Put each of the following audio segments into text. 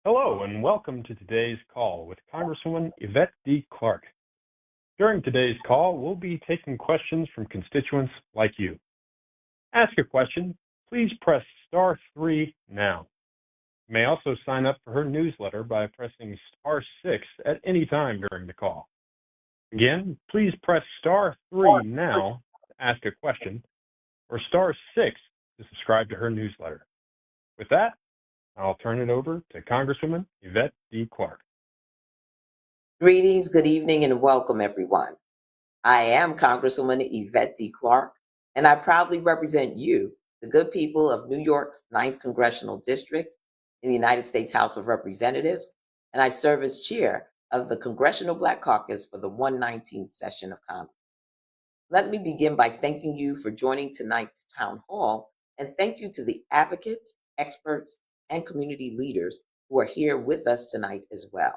Hello, and welcome to today's call with Congresswoman Yvette D. Clarke. During today's call, we'll be taking questions from constituents like you. Ask a question, please press star 3 now. You may also sign up for her newsletter by pressing star 6 at any time during the call. Again, please press star 3 now to ask a question, or star 6 to subscribe to her newsletter. With that, I'll turn it over to Congresswoman Yvette D. Clarke. Greetings, good evening, and welcome, everyone. I am Congresswoman Yvette D. Clarke, and I proudly represent you, the good people of New York's 9th Congressional District in the United States House of Representatives, and I serve as chair of the Congressional Black Caucus for the 119th session of Congress. Let me begin by thanking you for joining tonight's town hall, and thank you to the advocates, experts, and community leaders who are here with us tonight as well.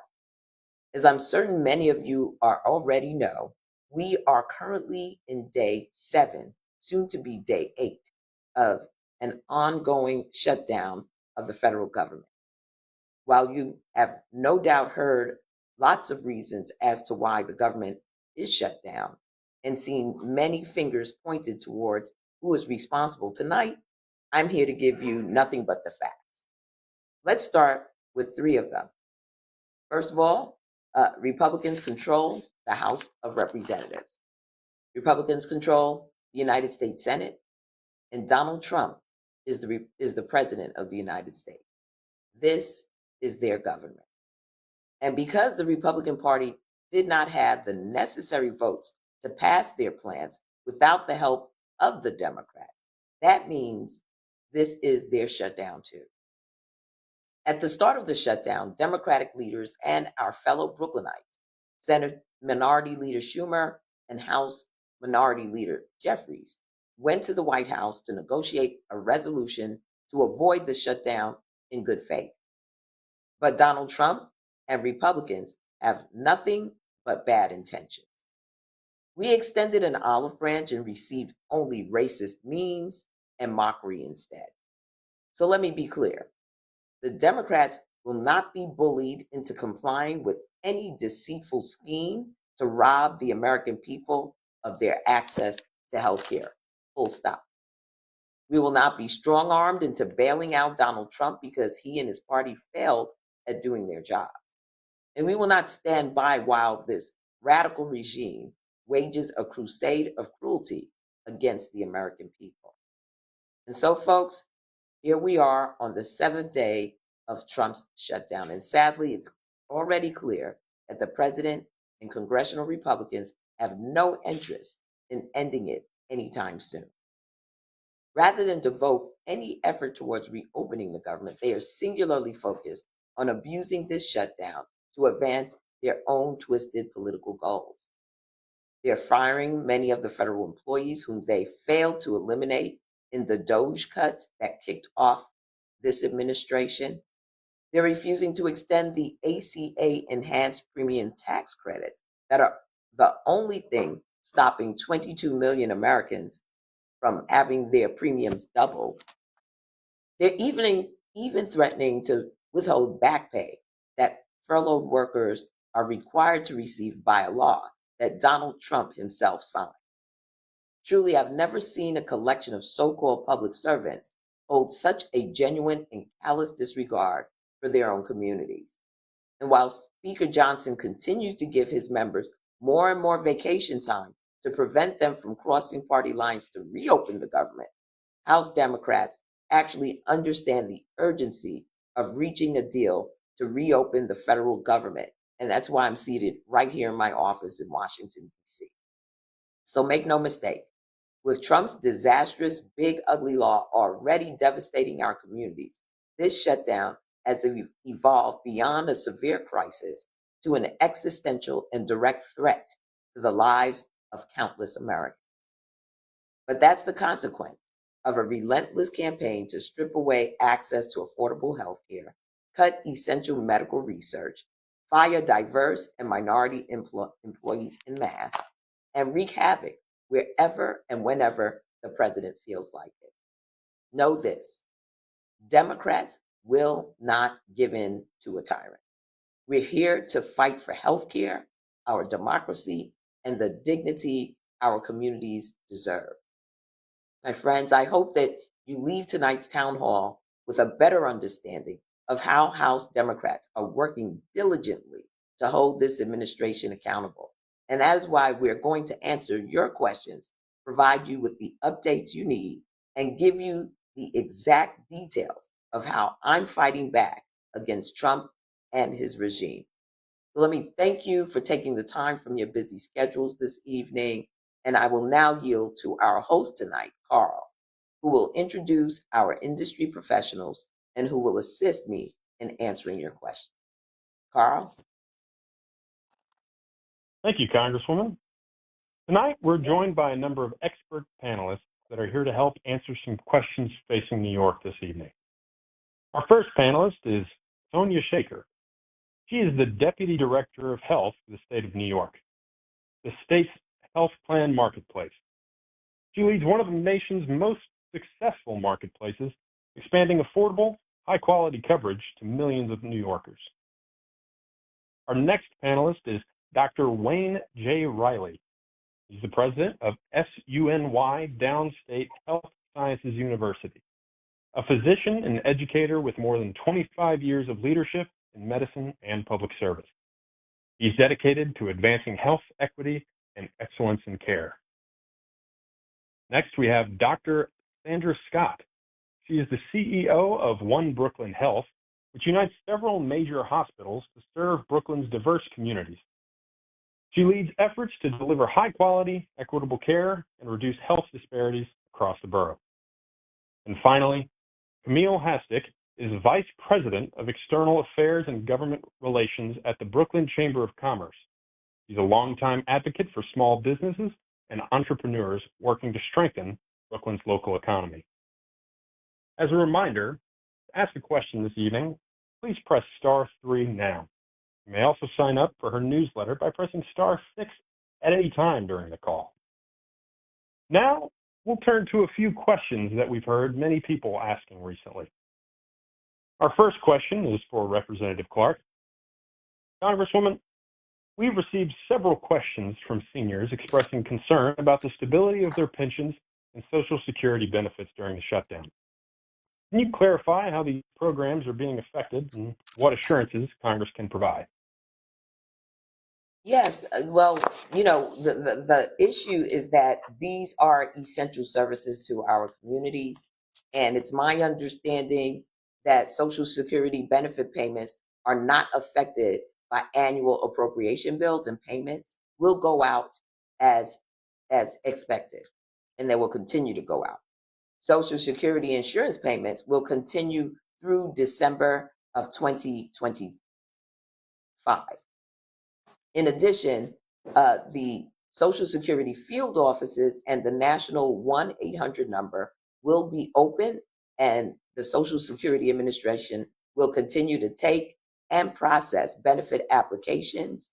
As I'm certain many of you already know, we are currently in day 7, soon to be day 8, of an ongoing shutdown of the federal government. While you have no doubt heard lots of reasons as to why the government is shut down and seen many fingers pointed towards who is responsible tonight, I'm here to give you nothing but the facts. Let's start with 3 of them. First of all, Republicans control the House of Representatives. Republicans control the United States Senate, and Donald Trump is the president of the United States. This is their government. And because the Republican Party did not have the necessary votes to pass their plans without the help of the Democrats, that means this is their shutdown too. At the start of the shutdown, Democratic leaders and our fellow Brooklynites, Senate Minority Leader Schumer and House Minority Leader Jeffries, went to the White House to negotiate a resolution to avoid the shutdown in good faith. But Donald Trump and Republicans have nothing but bad intentions. We extended an olive branch and received only racist memes and mockery instead. So let me be clear. The Democrats will not be bullied into complying with any deceitful scheme to rob the American people of their access to health care. Full stop. We will not be strong-armed into bailing out Donald Trump because he and his party failed at doing their job. And we will not stand by while this radical regime wages a crusade of cruelty against the American people. And so, folks, here we are on the 7th day of Trump's shutdown. And sadly, it's already clear that the president and congressional Republicans have no interest in ending it anytime soon. Rather than devote any effort towards reopening the government, they are singularly focused on abusing this shutdown to advance their own twisted political goals. They're firing many of the federal employees whom they failed to eliminate in the DOGE cuts that kicked off this administration. They're refusing to extend the ACA enhanced premium tax credits that are the only thing stopping 22 million Americans from having their premiums doubled. They're even threatening to withhold back pay that furloughed workers are required to receive by a law that Donald Trump himself signed. Truly, I've never seen a collection of so-called public servants hold such a genuine and callous disregard for their own communities. And while Speaker Johnson continues to give his members more and more vacation time to prevent them from crossing party lines to reopen the government, House Democrats actually understand the urgency of reaching a deal to reopen the federal government. And that's why I'm seated right here in my office in Washington, D.C. So make no mistake, with Trump's disastrous big ugly law already devastating our communities, this shutdown has evolved beyond a severe crisis to an existential and direct threat to the lives of countless Americans. But that's the consequence of a relentless campaign to strip away access to affordable health care, cut essential medical research, fire diverse and minority employees en masse, and wreak havoc wherever and whenever the president feels like it. Know this: Democrats will not give in to a tyrant. We're here to fight for healthcare, our democracy, and the dignity our communities deserve. My friends, I hope that you leave tonight's town hall with a better understanding of how House Democrats are working diligently to hold this administration accountable. And that is why we're going to answer your questions, provide you with the updates you need, and give you the exact details of how I'm fighting back against Trump and his regime. So let me thank you for taking the time from your busy schedules this evening. And I will now yield to our host tonight, Carl, who will introduce our industry professionals and who will assist me in answering your questions. Carl? Thank you, Congresswoman. Tonight, we're joined by a number of expert panelists that are here to help answer some questions facing New York this evening. Our first panelist is Sonia Shaker. She is the Deputy Director of Health for the state of New York, the state's health plan marketplace. She leads one of the nation's most successful marketplaces, expanding affordable, high-quality coverage to millions of New Yorkers. Our next panelist is Dr. Wayne J. Riley. He's the president of SUNY Downstate Health Sciences University, a physician and educator with more than 25 years of leadership in medicine and public service. He's dedicated to advancing health equity and excellence in care. Next, we have Dr. Sandra Scott. She is the CEO of One Brooklyn Health, which unites several major hospitals to serve Brooklyn's diverse communities. She leads efforts to deliver high-quality, equitable care and reduce health disparities across the borough. And finally, Camille Hastick is Vice President of External Affairs and Government Relations at the Brooklyn Chamber of Commerce. He's a longtime advocate for small businesses and entrepreneurs working to strengthen Brooklyn's local economy. As a reminder, to ask a question this evening, please press *3 now. You may also sign up for her newsletter by pressing *6 at any time during the call. Now, we'll turn to a few questions that we've heard many people asking recently. Our first question is for Representative Clark. Congresswoman, we've received several questions from seniors expressing concern about the stability of their pensions and Social Security benefits during the shutdown. Can you clarify how these programs are being affected and what assurances Congress can provide? Yes, well, the issue is that these are essential services to our communities. And it's my understanding that Social Security benefit payments are not affected by annual appropriation bills, and payments will go out as expected, and they will continue to go out. Social Security insurance payments will continue through December of 2025. In addition, the Social Security field offices and the national 1-800 number will be open, and the Social Security Administration will continue to take and process benefit applications,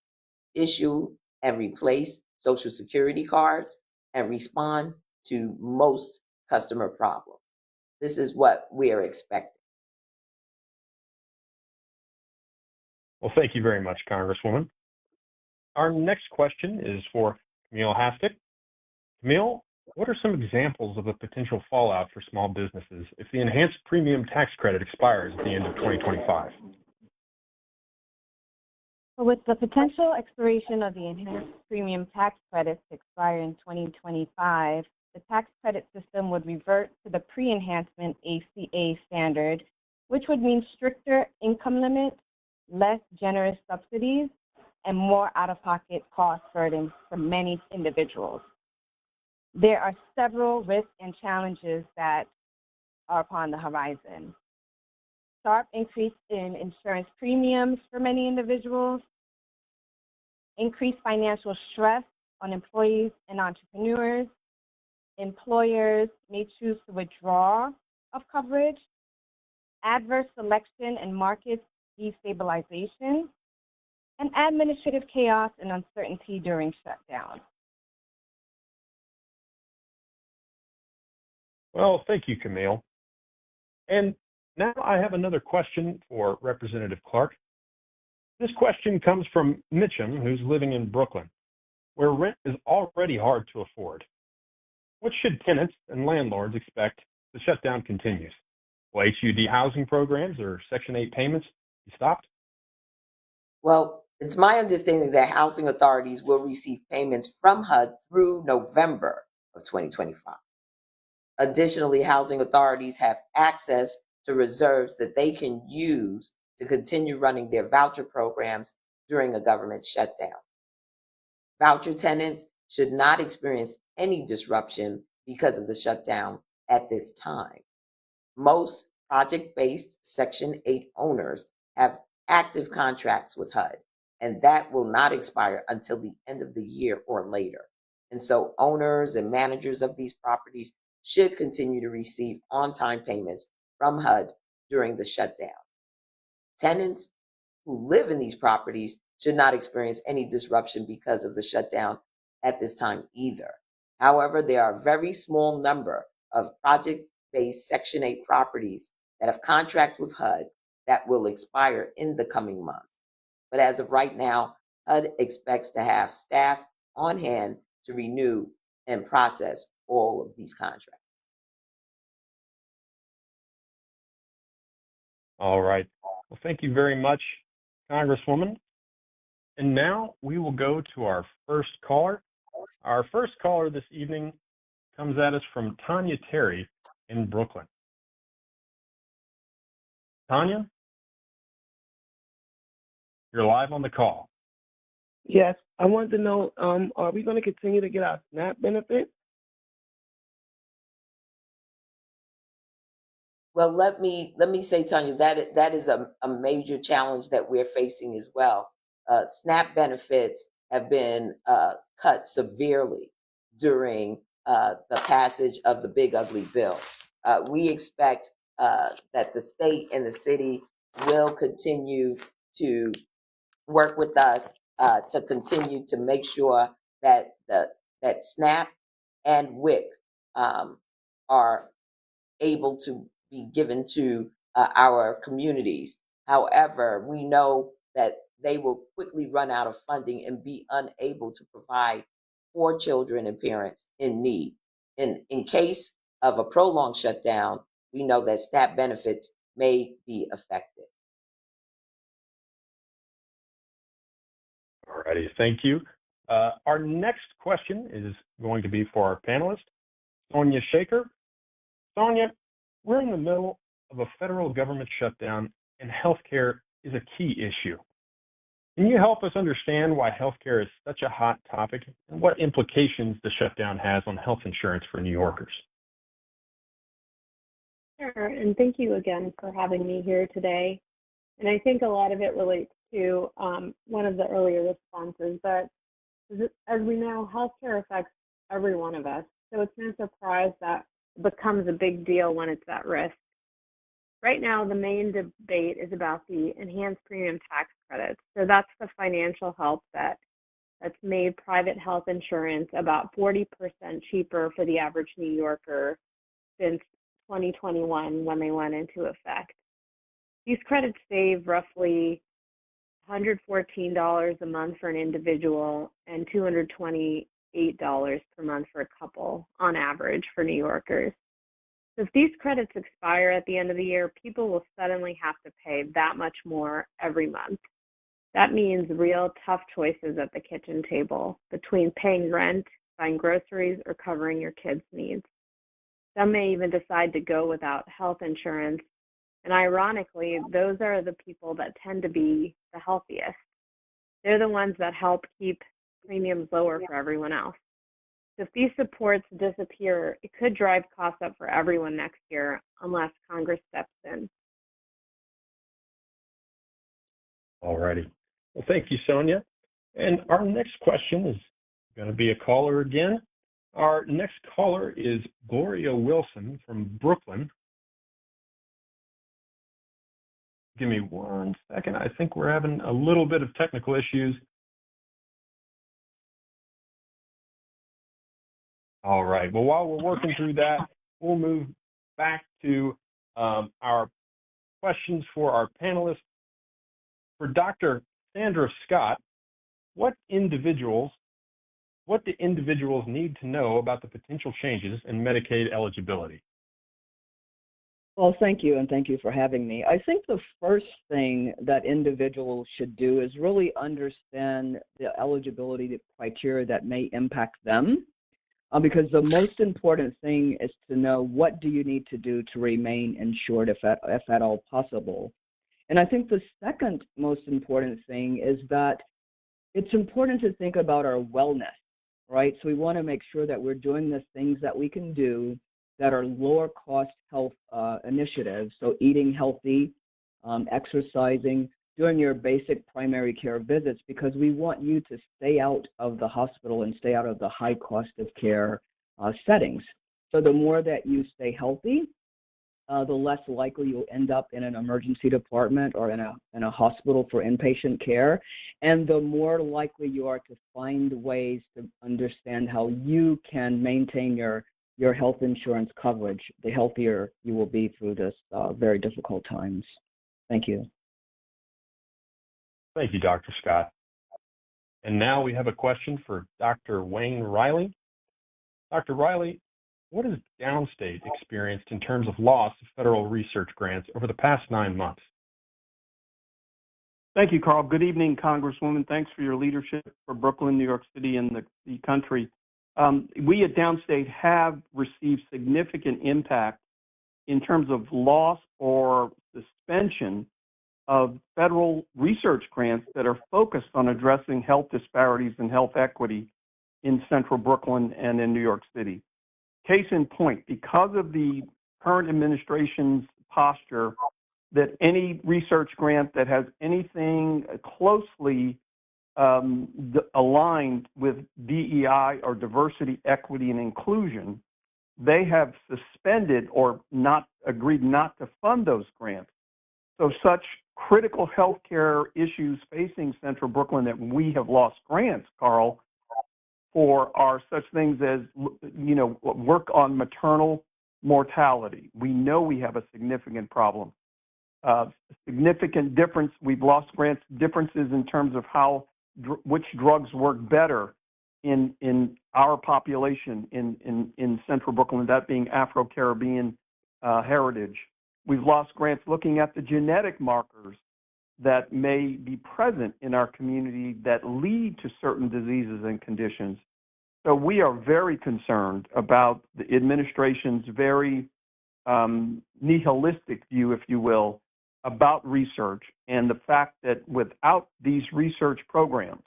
issue and replace Social Security cards, and respond to most customer problems. This is what we are expecting. Well, thank you very much, Congresswoman. Our next question is for Camille Hastick. Camille, what are some examples of the potential fallout for small businesses if the enhanced premium tax credit expires at the end of 2025? With the potential expiration of the enhanced premium tax credits to expire in 2025, the tax credit system would revert to the pre-enhancement ACA standard, which would mean stricter income limits, less generous subsidies, and more out-of-pocket cost burdens for many individuals. There are several risks and challenges that are upon the horizon. Sharp increase in insurance premiums for many individuals, increased financial stress on employees and entrepreneurs. Employers may choose to withdraw of coverage, adverse selection and market destabilization, and administrative chaos and uncertainty during shutdown. Well, thank you, Camille. And Now I have another question for Representative Clark. This question comes from Mitchum, who's living in Brooklyn, where rent is already hard to afford. What should tenants and landlords expect the shutdown continues? Will HUD housing programs or Section 8 payments be stopped? Well, it's my understanding that housing authorities will receive payments from HUD through November of 2025. Additionally, housing authorities have access to reserves that they can use to continue running their voucher programs during a government shutdown. Voucher tenants should not experience any disruption because of the shutdown at this time. Most project-based Section 8 owners have active contracts with HUD, and that will not expire until the end of the year or later. And so owners and managers of these properties should continue to receive on-time payments from HUD during the shutdown. Tenants who live in these properties should not experience any disruption because of the shutdown at this time either. However, there are a very small number of project-based Section 8 properties that have contracts with HUD that will expire in the coming months. But as of right now, HUD expects to have staff on hand to renew and process all of these contracts. All right. Well, thank you very much, Congresswoman. And now we will go to our first caller. Our first caller this evening comes at us from Tanya Terry in Brooklyn. Tanya, you're live on the call. Yes, I wanted to know, are we going to continue to get our SNAP benefit? Well, let me say, Tanya, that is a major challenge that we're facing as well. SNAP benefits have been cut severely during the passage of the Big Ugly Bill. We expect that the state and the city will continue to work with us to continue to make sure that that SNAP and WIC are able to be given to our communities. However, we know that they will quickly run out of funding and be unable to provide for children and parents in need. In case of a prolonged shutdown, we know that SNAP benefits may be affected. All righty, thank you. Our next question is going to be for our panelist, Sonia Shaker. Sonia, we're in the middle of a federal government shutdown, and healthcare is a key issue. Can you help us understand why healthcare is such a hot topic and what implications the shutdown has on health insurance for New Yorkers? Sure, and thank you again for having me here today. And I think a lot of it relates to one of the earlier responses, but as we know, healthcare affects every one of us. So it's no surprise that it becomes a big deal when it's at risk. Right now, the main debate is about the enhanced premium tax credits. So that's the financial help that's made private health insurance about 40% cheaper for the average New Yorker since 2021 when they went into effect. These credits save roughly $114 a month for an individual and $228 per month for a couple on average for New Yorkers. So if these credits expire at the end of the year, people will suddenly have to pay that much more every month. That means real tough choices at the kitchen table between paying rent, buying groceries, or covering your kids' needs. Some may even decide to go without health insurance. And ironically, those are the people that tend to be the healthiest. They're the ones that help keep premiums lower for everyone else. So if these supports disappear, it could drive costs up for everyone next year unless Congress steps in. All righty. Well, thank you, Sonia. And our next question is going to be a caller again. Our next caller is Gloria Wilson from Brooklyn. Give me 1 second. I think we're having a little bit of technical issues. All right. Well, while we're working through that, we'll move back to our questions for our panelists. For Dr. Sandra Scott, what do individuals need to know about the potential changes in Medicaid eligibility? Well, thank you, and thank you for having me. I think the first thing that individuals should do is really understand the eligibility criteria that may impact them, because the most important thing is to know what do you need to do to remain insured if at all possible. And I think the second most important thing is that it's important to think about our wellness, right? So we want to make sure that we're doing the things that we can do that are lower cost health initiatives. So eating healthy, exercising, doing your basic primary care visits, because we want you to stay out of the hospital and stay out of the high cost of care settings. So the more that you stay healthy, the less likely you'll end up in an emergency department or in a hospital for inpatient care, and the more likely you are to find ways to understand how you can maintain your health insurance coverage, the healthier you will be through this very difficult times. Thank you. Thank you, Dr. Scott. And now we have a question for Dr. Wayne Riley. Dr. Riley, what has Downstate experienced in terms of loss of federal research grants over the past 9 months? Thank you, Carl. Good evening, Congresswoman. Thanks for your leadership for Brooklyn, New York City, and the country. We at Downstate have received significant impact in terms of loss or suspension of federal research grants that are focused on addressing health disparities and health equity in central Brooklyn and in New York City. Case in point, because of the current administration's posture that any research grant that has anything closely aligned with DEI or diversity, equity, and inclusion, they have suspended or not agreed not to fund those grants. So such critical healthcare issues facing Central Brooklyn that we have lost grants, Carl, for are such things as, work on maternal mortality. We know we have a significant problem. Significant difference, we've lost grants, differences in terms of how which drugs work better in our population in Central Brooklyn, that being Afro-Caribbean heritage. We've lost grants looking at the genetic markers that may be present in our community that lead to certain diseases and conditions. So we are very concerned about the administration's very nihilistic view, if you will, about research, and the fact that without these research programs,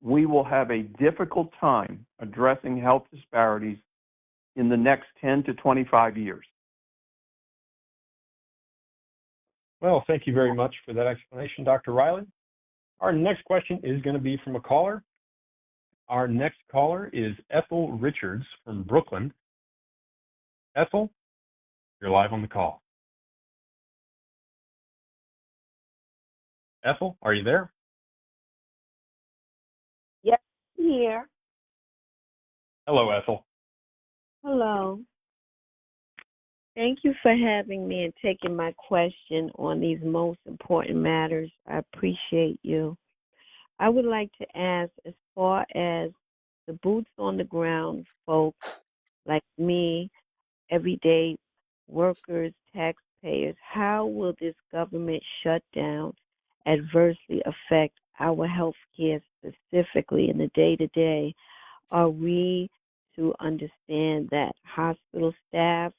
we will have a difficult time addressing health disparities in the next 10 to 25 years. Well, thank you very much for that explanation, Dr. Riley. Our next question is going to be from a caller. Our next caller is Ethel Richards from Brooklyn. Ethel, you're live on the call. Ethel, are you there? Yes, I'm here. Hello, Ethel. Hello. Thank you for having me and taking my question on these most important matters. I appreciate you. I would like to ask, as far as the boots on the ground folks like me, everyday workers, taxpayers, how will this government shutdown adversely affect our health care specifically in the day-to-day? Are we to understand that hospital staff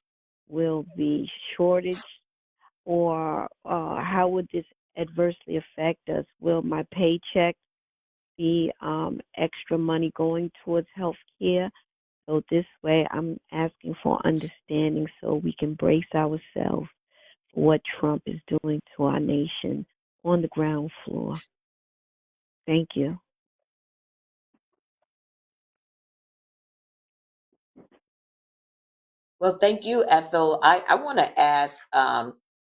will be shortage, or how would this adversely affect us? Will my paycheck be extra money going towards health care? So this way I'm asking for understanding so we can brace ourselves for what Trump is doing to our nation on the ground floor. Thank you. Well, thank you, Ethel. I want to ask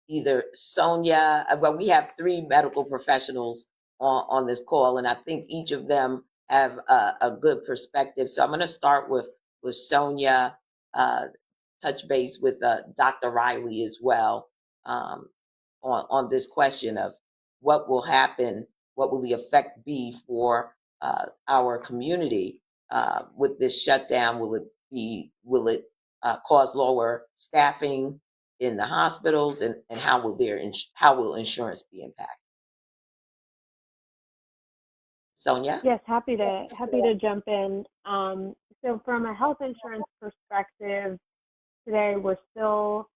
either Sonia, well, we have 3 medical professionals on this call, and I think each of them have a good perspective. So I'm going to start with Sonia, touch base with Dr. Riley as well on this question of what will happen, what will the effect be for our community with this shutdown? Will it cause lower staffing in the hospitals, and how will insurance be impacted? Sonia? Yes, happy to jump in. So from a health insurance perspective, today we're still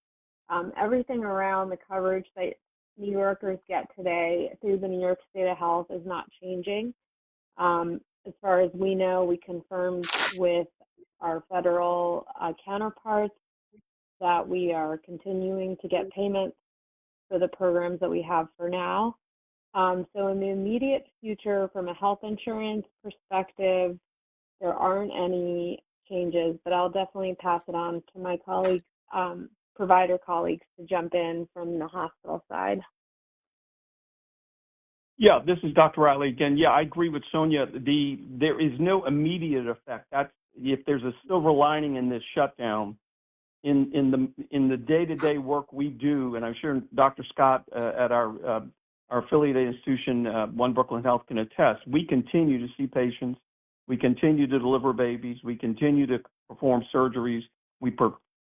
everything around the coverage that New Yorkers get today through the New York State of Health is not changing. As far as we know, we confirmed with our federal counterparts that we are continuing to get payments for the programs that we have for now. So in the immediate future, from a health insurance perspective, there aren't any changes, but I'll definitely pass it on to my colleagues, provider colleagues, to jump in from the hospital side. Yeah, this is Dr. Riley again. Yeah, I agree with Sonia. There is no immediate effect. That's if there's a silver lining in this shutdown, in the day-to-day work we do, and I'm sure Dr. Scott at our affiliated institution, One Brooklyn Health, can attest. We continue to see patients. We continue to deliver babies. We continue to perform surgeries. We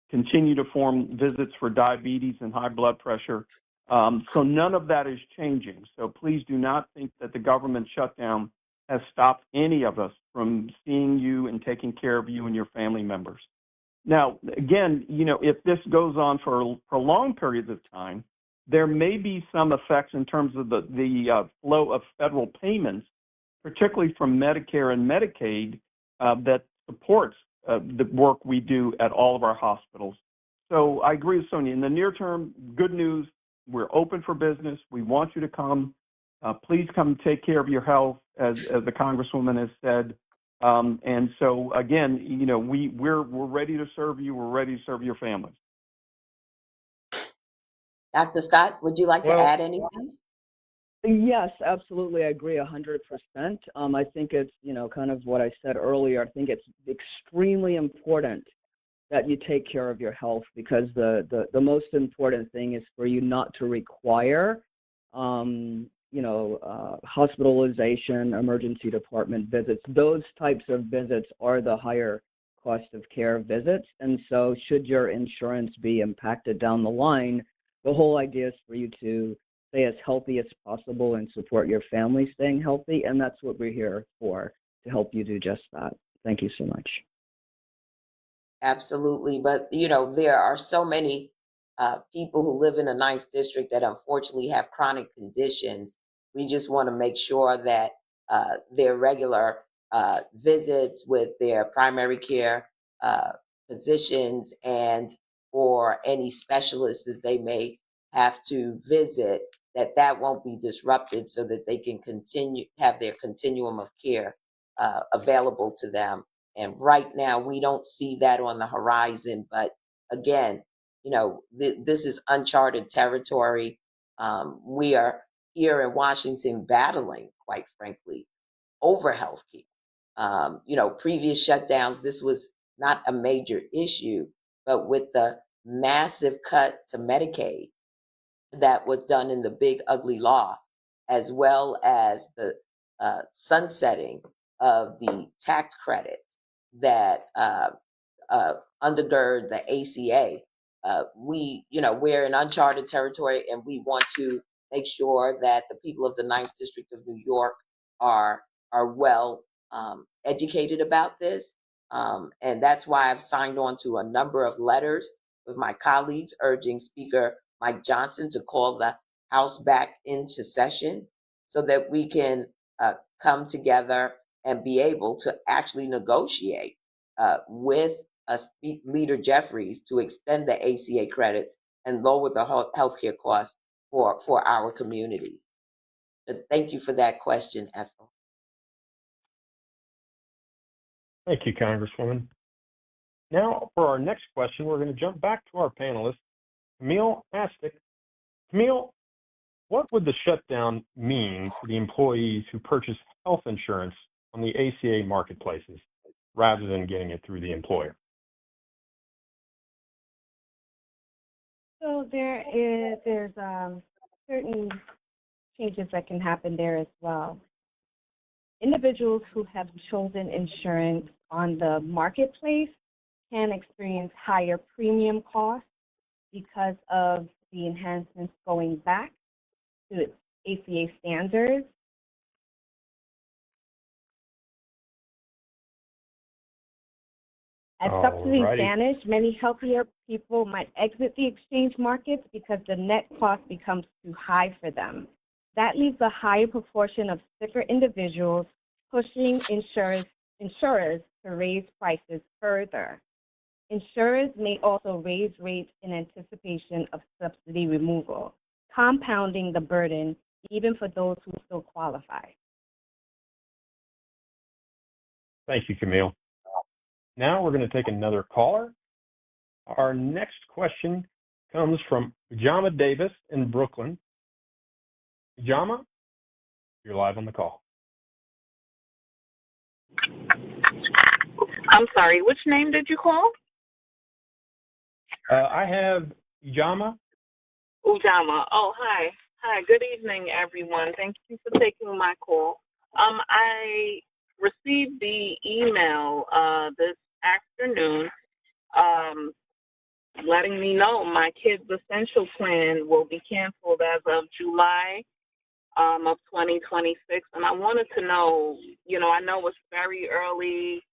continue to perform visits for diabetes and high blood pressure. So none of that is changing. So please do not think that the government shutdown has stopped any of us from seeing you and taking care of you and your family members. Now, again, if this goes on for prolonged periods of time, there may be some effects in terms of the flow of federal payments, particularly from Medicare and Medicaid, that supports the work we do at all of our hospitals. So I agree with Sonia. In the near term, good news. We're open for business. We want you to come. Please come take care of your health, as the Congresswoman has said. And so again, we're ready to serve you. We're ready to serve your families. Dr. Scott, would you like to add anything? Yes, absolutely. I agree 100%. I think it's, kind of what I said earlier. I think it's extremely important that you take care of your health, because the most important thing is for you not to require, hospitalization, emergency department visits. Those types of visits are the higher cost of care visits. And so should your insurance be impacted down the line, the whole idea is for you to stay as healthy as possible and support your family staying healthy. And that's what we're here for, to help you do just that. Thank you so much. Absolutely. But, there are so many people who live in the 9th District that unfortunately have chronic conditions. We just want to make sure that their regular visits with their primary care physicians and for any specialists that they may have to visit, that won't be disrupted, so that they can have their continuum of care available to them. And right now, we don't see that on the horizon. But again, this is uncharted territory. We are here in Washington battling, quite frankly, over healthcare. Previous shutdowns, this was not a major issue, but with the massive cut to Medicaid that was done in the big ugly law, as well as the sunsetting of the tax credits that undergird the ACA. We're in uncharted territory, and we want to make sure that the people of the 9th District of New York are well educated about this. And that's why I've signed on to a number of letters with my colleagues urging Speaker Mike Johnson to call the House back into session so that we can come together and be able to actually negotiate with Leader Jeffries to extend the ACA credits and lower the healthcare costs for our communities. But thank you for that question, Ethel. Thank you, Congresswoman. Now, for our next question, we're going to jump back to our panelist, Camille Astick. Camille, what would the shutdown mean to the employees who purchase health insurance on the ACA marketplaces rather than getting it through the employer? So there's certain changes that can happen there as well. Individuals who have chosen insurance on the marketplace can experience higher premium costs because of the enhancements going back to its ACA standards. As subsidies vanish, many healthier people might exit the exchange markets because the net cost becomes too high for them. That leaves a higher proportion of sicker individuals, pushing insurers to raise prices further. Insurers may also raise rates in anticipation of subsidy removal, compounding the burden even for those who still qualify. Thank you, Camille. Now we're going to take another caller. Our next question comes from Ujama Davis in Brooklyn. Ujama, you're live on the call. I'm sorry, which name did you call? I have Ujama. Ujama. Oh, hi. Hi, good evening, everyone. Thank you for taking my call. I received the email this afternoon letting me know my kid's essential plan will be canceled as of July of 2026. And I wanted to know, I know it's very early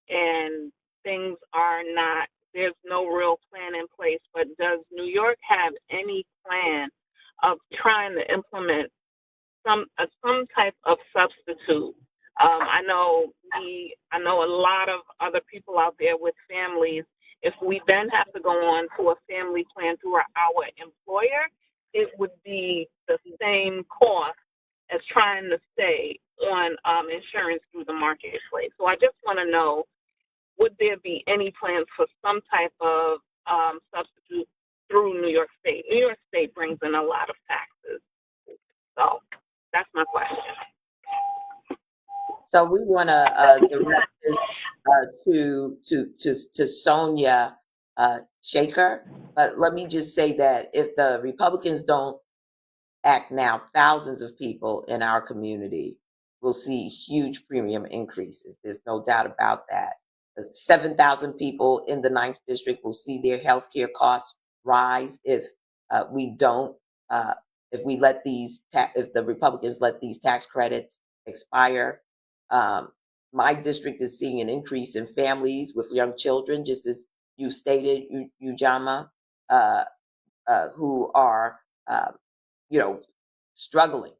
and things are not, there's no real plan in place, but does New York have any plan of trying to implement some type of substitute? I know a lot of other people out there with families. If we then have to go on to a family plan through our employer, it would be the same cost as trying to stay on insurance through the marketplace. So I just want to know, would there be any plans for some type of substitute through New York State? New York State brings in a lot of taxes. So that's my question. So we want to direct this to Sonia Shaker. But let me just say that if the Republicans don't act now, thousands of people in our community will see huge premium increases. There's no doubt about that. 7,000 people in the 9th District will see their health care costs rise if we don't, if the Republicans let these tax credits expire. My district is seeing an increase in families with young children, just as you stated, Ujama, who are, struggling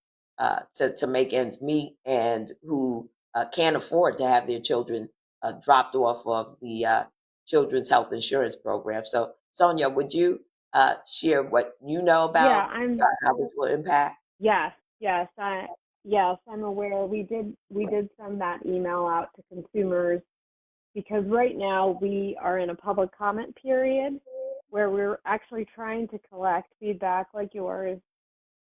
to make ends meet and who can't afford to have their children dropped off of the Children's Health Insurance Program. So, Sonia, would you share what you know about how this will impact? Yes, I'm aware. We did send that email out to consumers because right now we are in a public comment period where we're actually trying to collect feedback like yours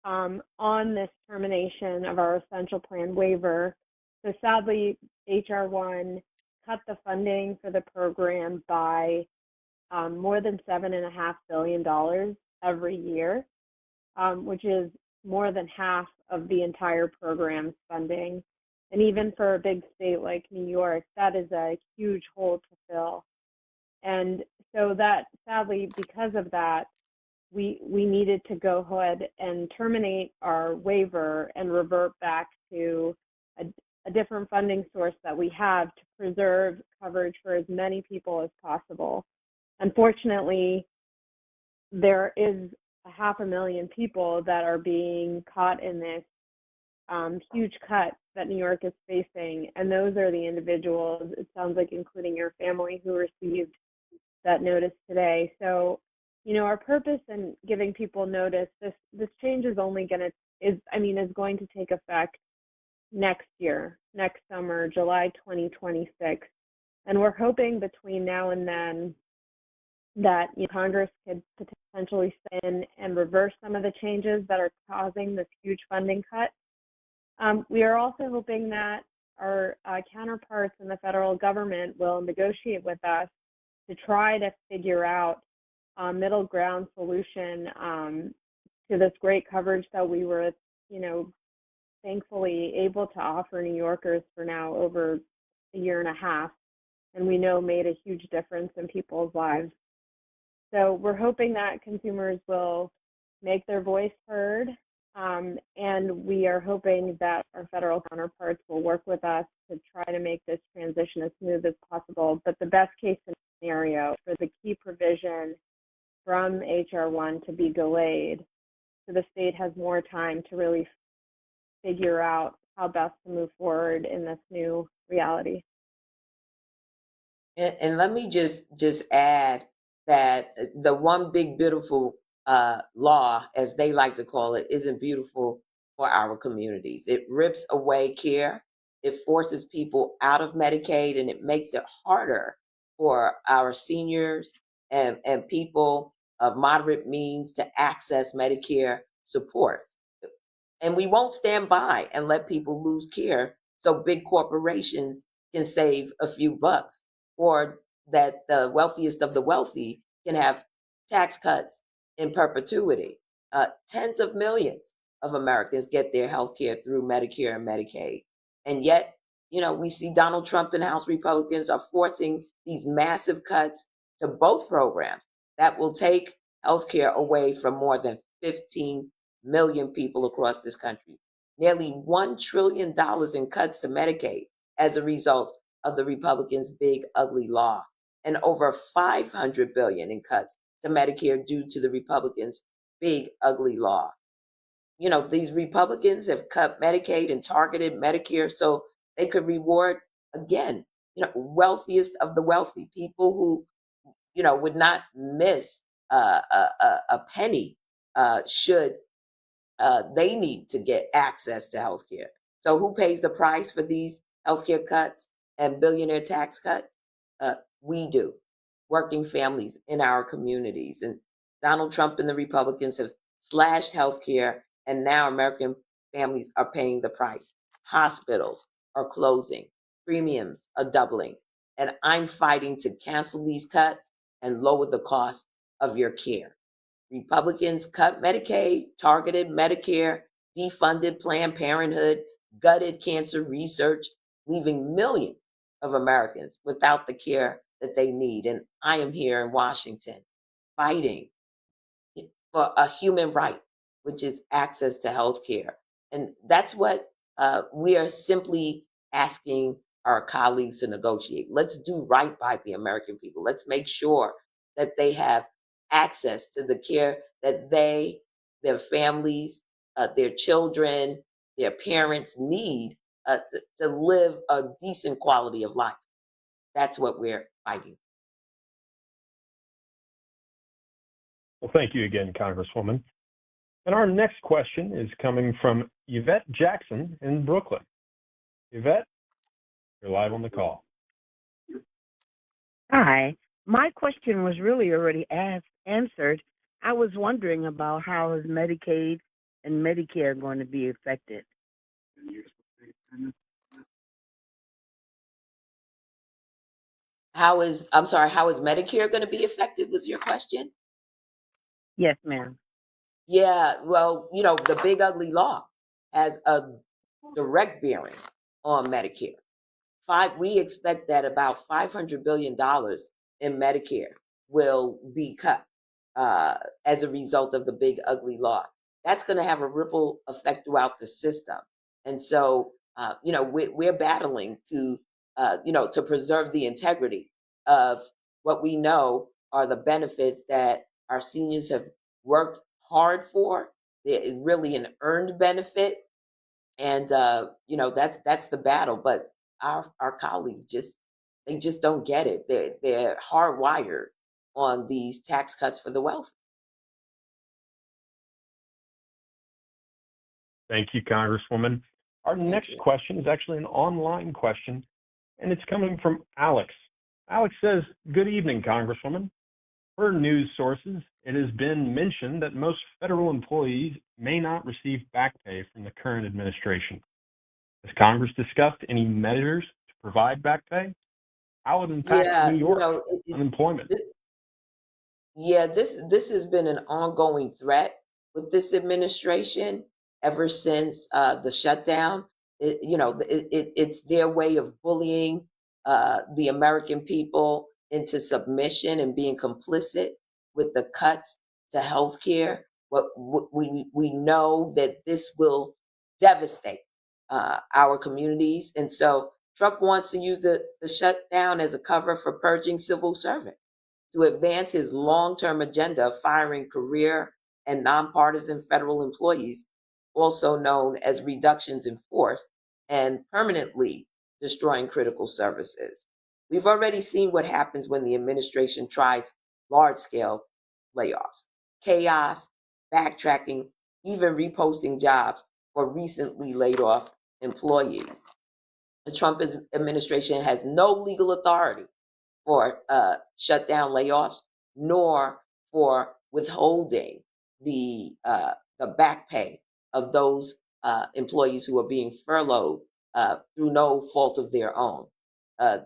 on this termination of our essential plan waiver. So sadly, HR 1 cut the funding for the program by more than $7.5 billion every year, which is more than half of the entire program's funding. And even for a big state like New York, that is a huge hole to fill. And so that, sadly, because of that, we needed to go ahead and terminate our waiver and revert back to a different funding source that we have to preserve coverage for as many people as possible. Unfortunately, there is 500,000 people that are being caught in this huge cut that New York is facing, and those are the individuals, it sounds like, including your family, who received that notice today. So, our purpose in giving people notice, this change is only is going to take effect next year, next summer, July 2026. And we're hoping between now and then that Congress could potentially step in and reverse some of the changes that are causing this huge funding cut. We are also hoping that our counterparts in the federal government will negotiate with us to try to figure out a middle ground solution to this great coverage that we were, thankfully able to offer New Yorkers for now over a year and a half, and we know made a huge difference in people's lives. So we're hoping that consumers will make their voice heard, and we are hoping that our federal counterparts will work with us to try to make this transition as smooth as possible. But the best case scenario for the key provision from HR 1 to be delayed, so the state has more time to really figure out how best to move forward in this new reality. And let me just add that the one big beautiful law, as they like to call it, isn't beautiful for our communities. It rips away care, it forces people out of Medicaid, and it makes it harder for our seniors and people of moderate means to access Medicare support. And we won't stand by and let people lose care so big corporations can save a few bucks, or that the wealthiest of the wealthy can have tax cuts in perpetuity. Tens of millions of Americans get their health care through Medicare and Medicaid. And yet, we see Donald Trump and House Republicans are forcing these massive cuts to both programs that will take health care away from more than 15 million people across this country. Nearly $1 trillion in cuts to Medicaid as a result of the Republicans' big ugly law, and over $500 billion in cuts to Medicare due to the Republicans' big ugly law. These Republicans have cut Medicaid and targeted Medicare so they could reward, again, wealthiest of the wealthy, people who, would not miss a penny should they need to get access to health care. So who pays the price for these healthcare cuts and billionaire tax cuts? We do, working families in our communities. And Donald Trump and the Republicans have slashed healthcare, and now American families are paying the price. Hospitals are closing, premiums are doubling, and I'm fighting to cancel these cuts and lower the cost of your care. Republicans cut Medicaid, targeted Medicare, defunded Planned Parenthood, gutted cancer research, leaving millions of Americans without the care that they need. And I am here in Washington fighting for a human right, which is access to health care. And that's what we are simply asking our colleagues to negotiate. Let's do right by the American people. Let's make sure that they have access to the care that they, their families, their children, their parents need to live a decent quality of life. That's what we're fighting. Well, thank you again, Congresswoman. And our next question is coming from Yvette Jackson in Brooklyn. Yvette, you're live on the call. Hi. My question was really already answered. I was wondering about how is Medicaid and Medicare going to be affected? How is Medicare going to be affected was your question? Yes, ma'am. Yeah, well, the big ugly law has a direct bearing on Medicare. We expect that about $500 billion in Medicare will be cut as a result of the big ugly law. That's going to have a ripple effect throughout the system. And so, we're battling to preserve the integrity of what we know are the benefits that our seniors have worked hard for. They're really an earned benefit. And, that's the battle. But our colleagues just don't get it. They're hardwired on these tax cuts for the wealthy. Thank you, Congresswoman. Our next question is actually an online question, and it's coming from Alex. Alex says, "Good evening, Congresswoman. Per news sources, it has been mentioned that most federal employees may not receive back pay from the current administration. Has Congress discussed any measures to provide back pay? How would it impact New York unemployment?" This has been an ongoing threat with this administration ever since the shutdown. It's their way of bullying the American people into submission and being complicit with the cuts to health care. We know that this will devastate our communities. And so Trump wants to use the shutdown as a cover for purging civil servants to advance his long-term agenda of firing career and nonpartisan federal employees, also known as reductions in force, and permanently destroying critical services. We've already seen what happens when the administration tries large-scale layoffs: chaos, backtracking, even reposting jobs for recently laid off employees. The Trump administration has no legal authority for shutdown layoffs, nor for withholding the back pay of those employees who are being furloughed through no fault of their own.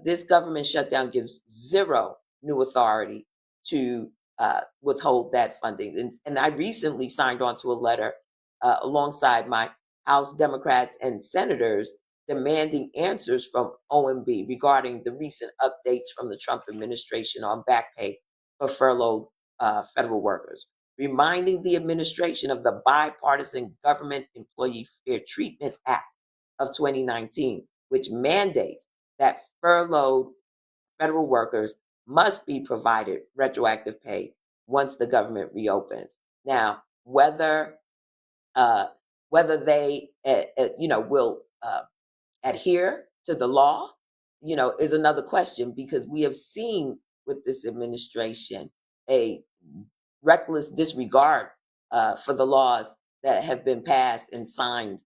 This government shutdown gives zero new authority to withhold that funding. And I recently signed on to a letter alongside my House Democrats and senators demanding answers from OMB regarding the recent updates from the Trump administration on back pay for furloughed federal workers, reminding the administration of the Bipartisan Government Employee Fair Treatment Act of 2019, which mandates that furloughed federal workers must be provided retroactive pay once the government reopens. Now, whether they will adhere to the law, is another question, because we have seen with this administration a reckless disregard for the laws that have been passed and signed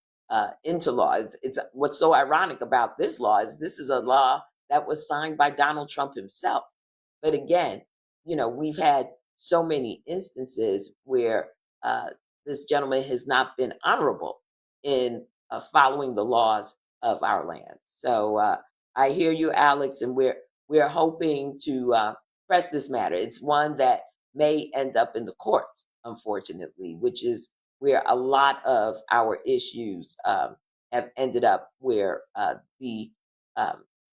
into law. It's what's so ironic about this law is this is a law that was signed by Donald Trump himself. But again, we've had so many instances where this gentleman has not been honorable in following the laws of our land. So I hear you, Alex, and we're hoping to press this matter. It's one that may end up in the courts, unfortunately, which is where a lot of our issues have ended up, where the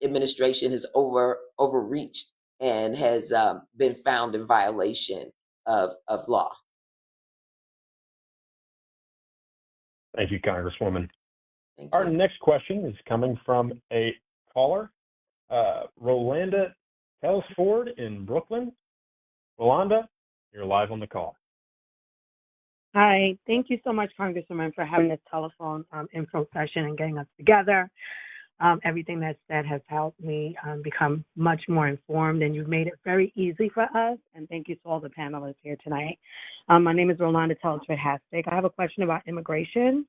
administration has overreached and has been found in violation of law. Thank you, Congresswoman. Thank Our you. next question is coming from a caller, Rolanda Telsford in Brooklyn. Rolanda, you're live on the call. Hi, thank you so much, Congresswoman, for having this telephone info session and getting us together. Everything that's said has helped me become much more informed, and you've made it very easy for us. And thank you to all the panelists here tonight. My name is Rolanda Telsford-Hastic. I have a question about immigration.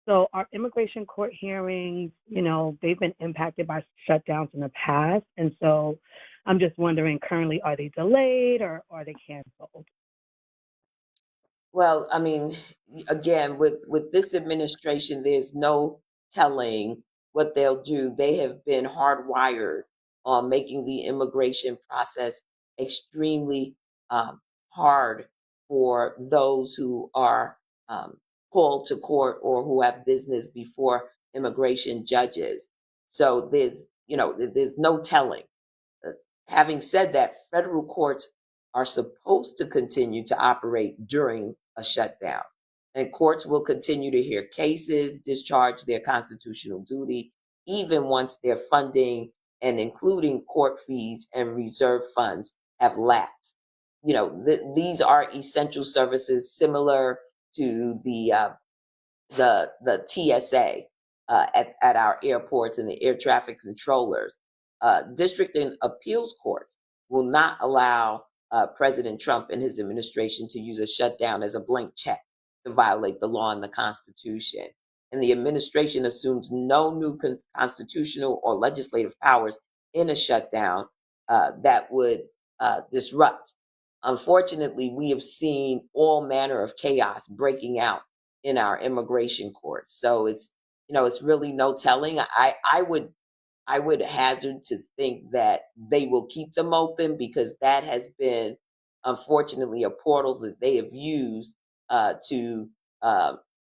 So our immigration court hearings, they've been impacted by shutdowns in the past. And so I'm just wondering, currently, are they delayed or are they canceled? Well, I mean, again, with this administration, there's no telling what they'll do. They have been hardwired on making the immigration process extremely hard for those who are called to court or who have business before immigration judges. So there's no telling. Having said that, federal courts are supposed to continue to operate during a shutdown, and courts will continue to hear cases, discharge their constitutional duty, even once their funding and including court fees and reserve funds have lapsed. These are essential services similar to the TSA at our airports and the air traffic controllers. District and appeals courts will not allow President Trump and his administration to use a shutdown as a blank check to violate the law and the Constitution. And the administration assumes no new constitutional or legislative powers in a shutdown that would disrupt. Unfortunately, we have seen all manner of chaos breaking out in our immigration courts. So it's really no telling. I would hazard to think that they will keep them open, because that has been, unfortunately, a portal that they have used to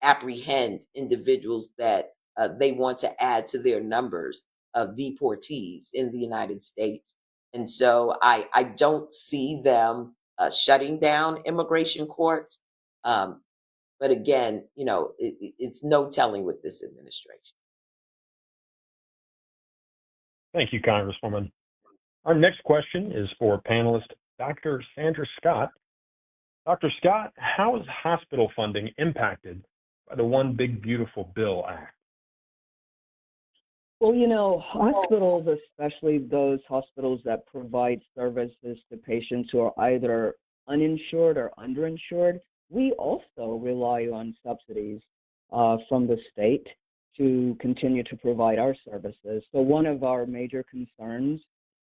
apprehend individuals that they want to add to their numbers of deportees in the United States. And so I don't see them shutting down immigration courts. But again, it's no telling with this administration. Thank you, Congresswoman. Our next question is for panelist Dr. Sandra Scott. Dr. Scott, how is hospital funding impacted by the One Big Beautiful Bill Act? Well, hospitals, especially those hospitals that provide services to patients who are either uninsured or underinsured, we also rely on subsidies from the state to continue to provide our services. So one of our major concerns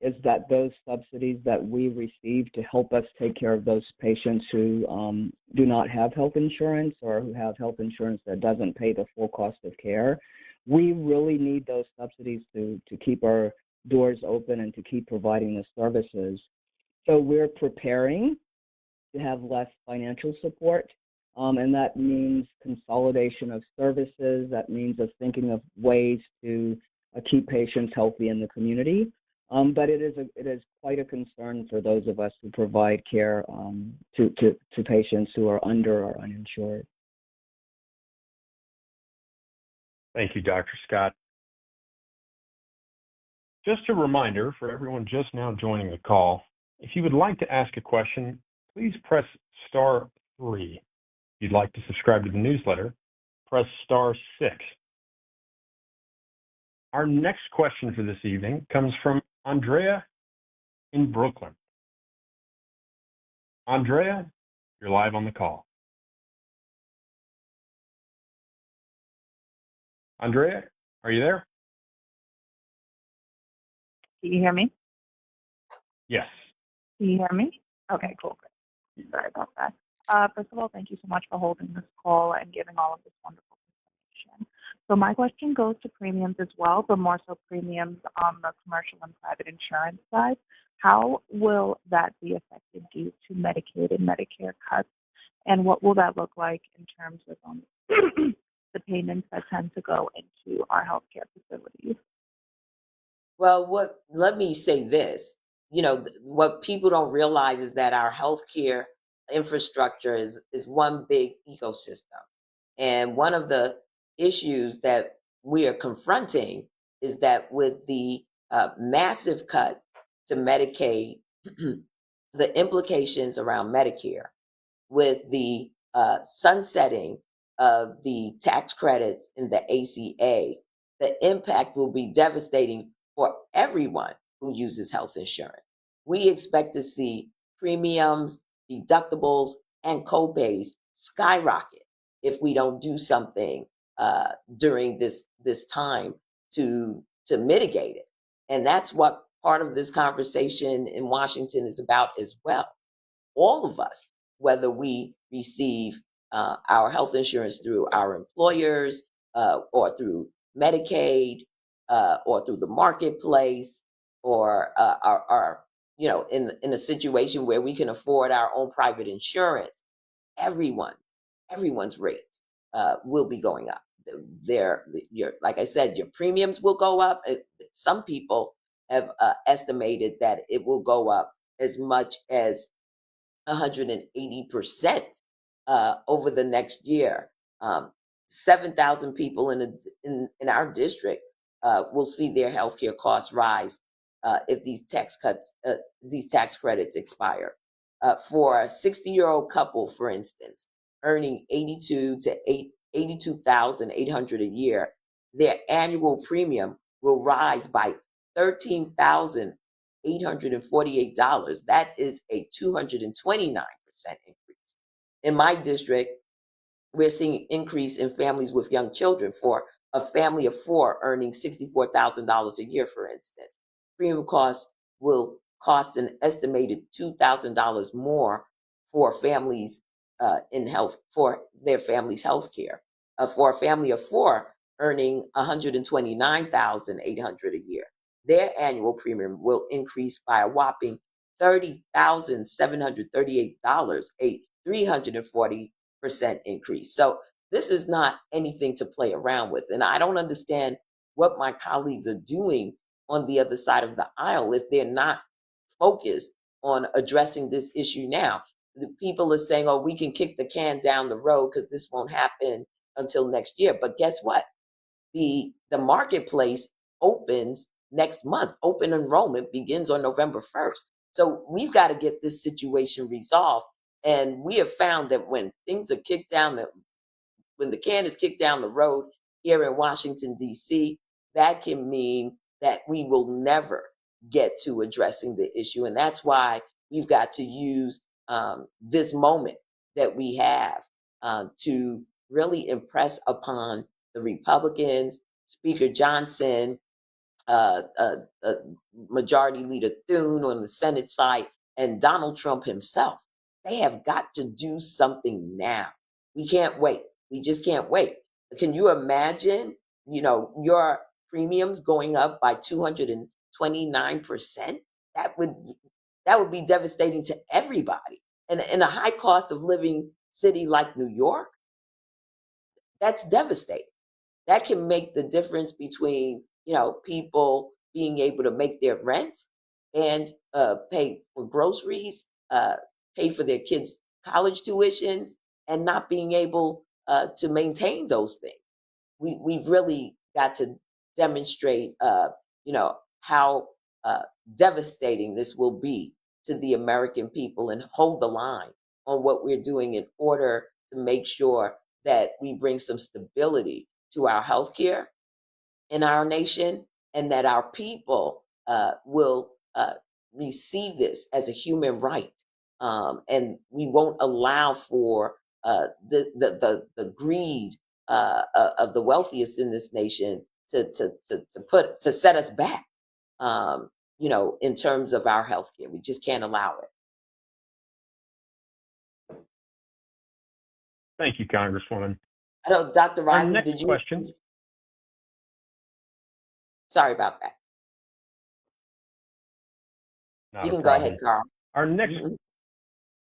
is that those subsidies that we receive to help us take care of those patients who do not have health insurance or who have health insurance that doesn't pay the full cost of care, we really need those subsidies to keep our doors open and to keep providing the services. So we're preparing to have less financial support, and that means consolidation of services. That means us thinking of ways to keep patients healthy in the community. But it is quite a concern for those of us who provide care to patients who are under or uninsured. Thank you, Dr. Scott. Just a reminder for everyone just now joining the call, if you would like to ask a question, please press *3. If you'd like to subscribe to the newsletter, press *6. Our next question for this evening comes from Andrea in Brooklyn. Andrea, you're live on the call. Andrea, are you there? Can you hear me? Yes. Can you hear me? Okay, cool. Great. Sorry about that. First of all, thank you so much for holding this call and giving all of this wonderful information. So my question goes to premiums as well, but more so premiums on the commercial and private insurance side. How will that be affected due to Medicaid and Medicare cuts? And what will that look like in terms of the payments that tend to go into our healthcare facilities? Well, let me say this. What people don't realize is that our healthcare infrastructure is one big ecosystem. And one of the issues that we are confronting is that with the massive cut to Medicaid, the implications around Medicare, with the sunsetting of the tax credits in the ACA, the impact will be devastating for everyone who uses health insurance. We expect to see premiums, deductibles, and copays skyrocket if we don't do something during this time to mitigate it. And that's what part of this conversation in Washington is about as well. All of us, whether we receive our health insurance through our employers or through Medicaid or through the marketplace or are in a situation where we can afford our own private insurance, everyone's rates will be going up. Like I said, your premiums will go up. Some people have estimated that it will go up as much as 180% over the next year. 7,000 people in our district will see their healthcare costs rise if these tax credits expire. For a 60-year-old couple, for instance, earning $82,800 a year, their annual premium will rise by $13,848. That is a 229% increase. In my district, we're seeing increase in families with young children. For a family of 4 earning $64,000 a year, for instance, premium costs will cost an estimated $2,000 more for families in health, for their family's health care. For a family of 4 earning $129,800 a year, their annual premium will increase by a whopping $30,738, a 340% increase. So this is not anything to play around with. And I don't understand what my colleagues are doing on the other side of the aisle if they're not focused on addressing this issue now. The people are saying, oh, we can kick the can down the road because this won't happen until next year. But guess what? The marketplace opens next month. Open enrollment begins on November 1st. So we've got to get this situation resolved. And we have found that when things are kicked down, when the can is kicked down the road here in Washington, D.C., that can mean that we will never get to addressing the issue. And that's why we've got to use this moment that we have to really impress upon the Republicans, Speaker Johnson, uh, uh, uh, Majority Leader Thune on the Senate side, and Donald Trump himself. They have got to do something now. We can't wait. We just can't wait. Can you imagine, your premiums going up by 229%? That would be devastating to everybody. And in a high cost of living city like New York, that's devastating. That can make the difference between, people being able to make their rent and pay for groceries, pay for their kids' college tuitions, and not being able to maintain those things. We've really got to demonstrate, how devastating this will be to the American people and hold the line on what we're doing in order to make sure that we bring some stability to our healthcare in our nation, and that our people will receive this as a human right, and we won't allow for the greed of the wealthiest in this nation to set us back, in terms of our healthcare. We just can't allow it. Thank you, Congresswoman. I know, Dr. Our Riley, next question. Sorry about that. Not You a can go ahead, problem. Carl. Our next,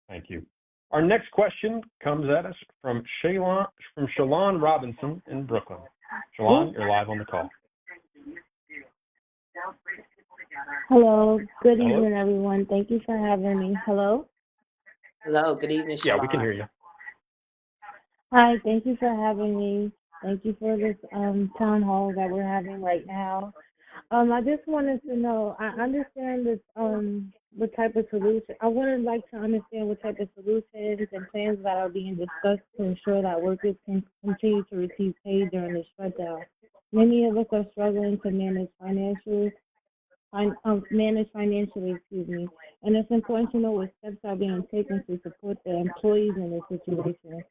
thank you. Our next question comes at us from Shalon Robinson in Brooklyn. Shalon, you're live on the call. Hello. Good Hello? evening, everyone. Thank you for having me. Hello. Hello. Good evening, Shalon. Yeah, we can hear you. Hi. Thank you for having me. Thank you for this town hall that we're having right now. I just wanted to know. I understand this. What type of solution? I would like to understand what type of solutions and plans that are being discussed to ensure that workers can continue to receive pay during the shutdown. Many of us are struggling to manage financially, and it's important to know what steps are being taken to support the employees in this situation.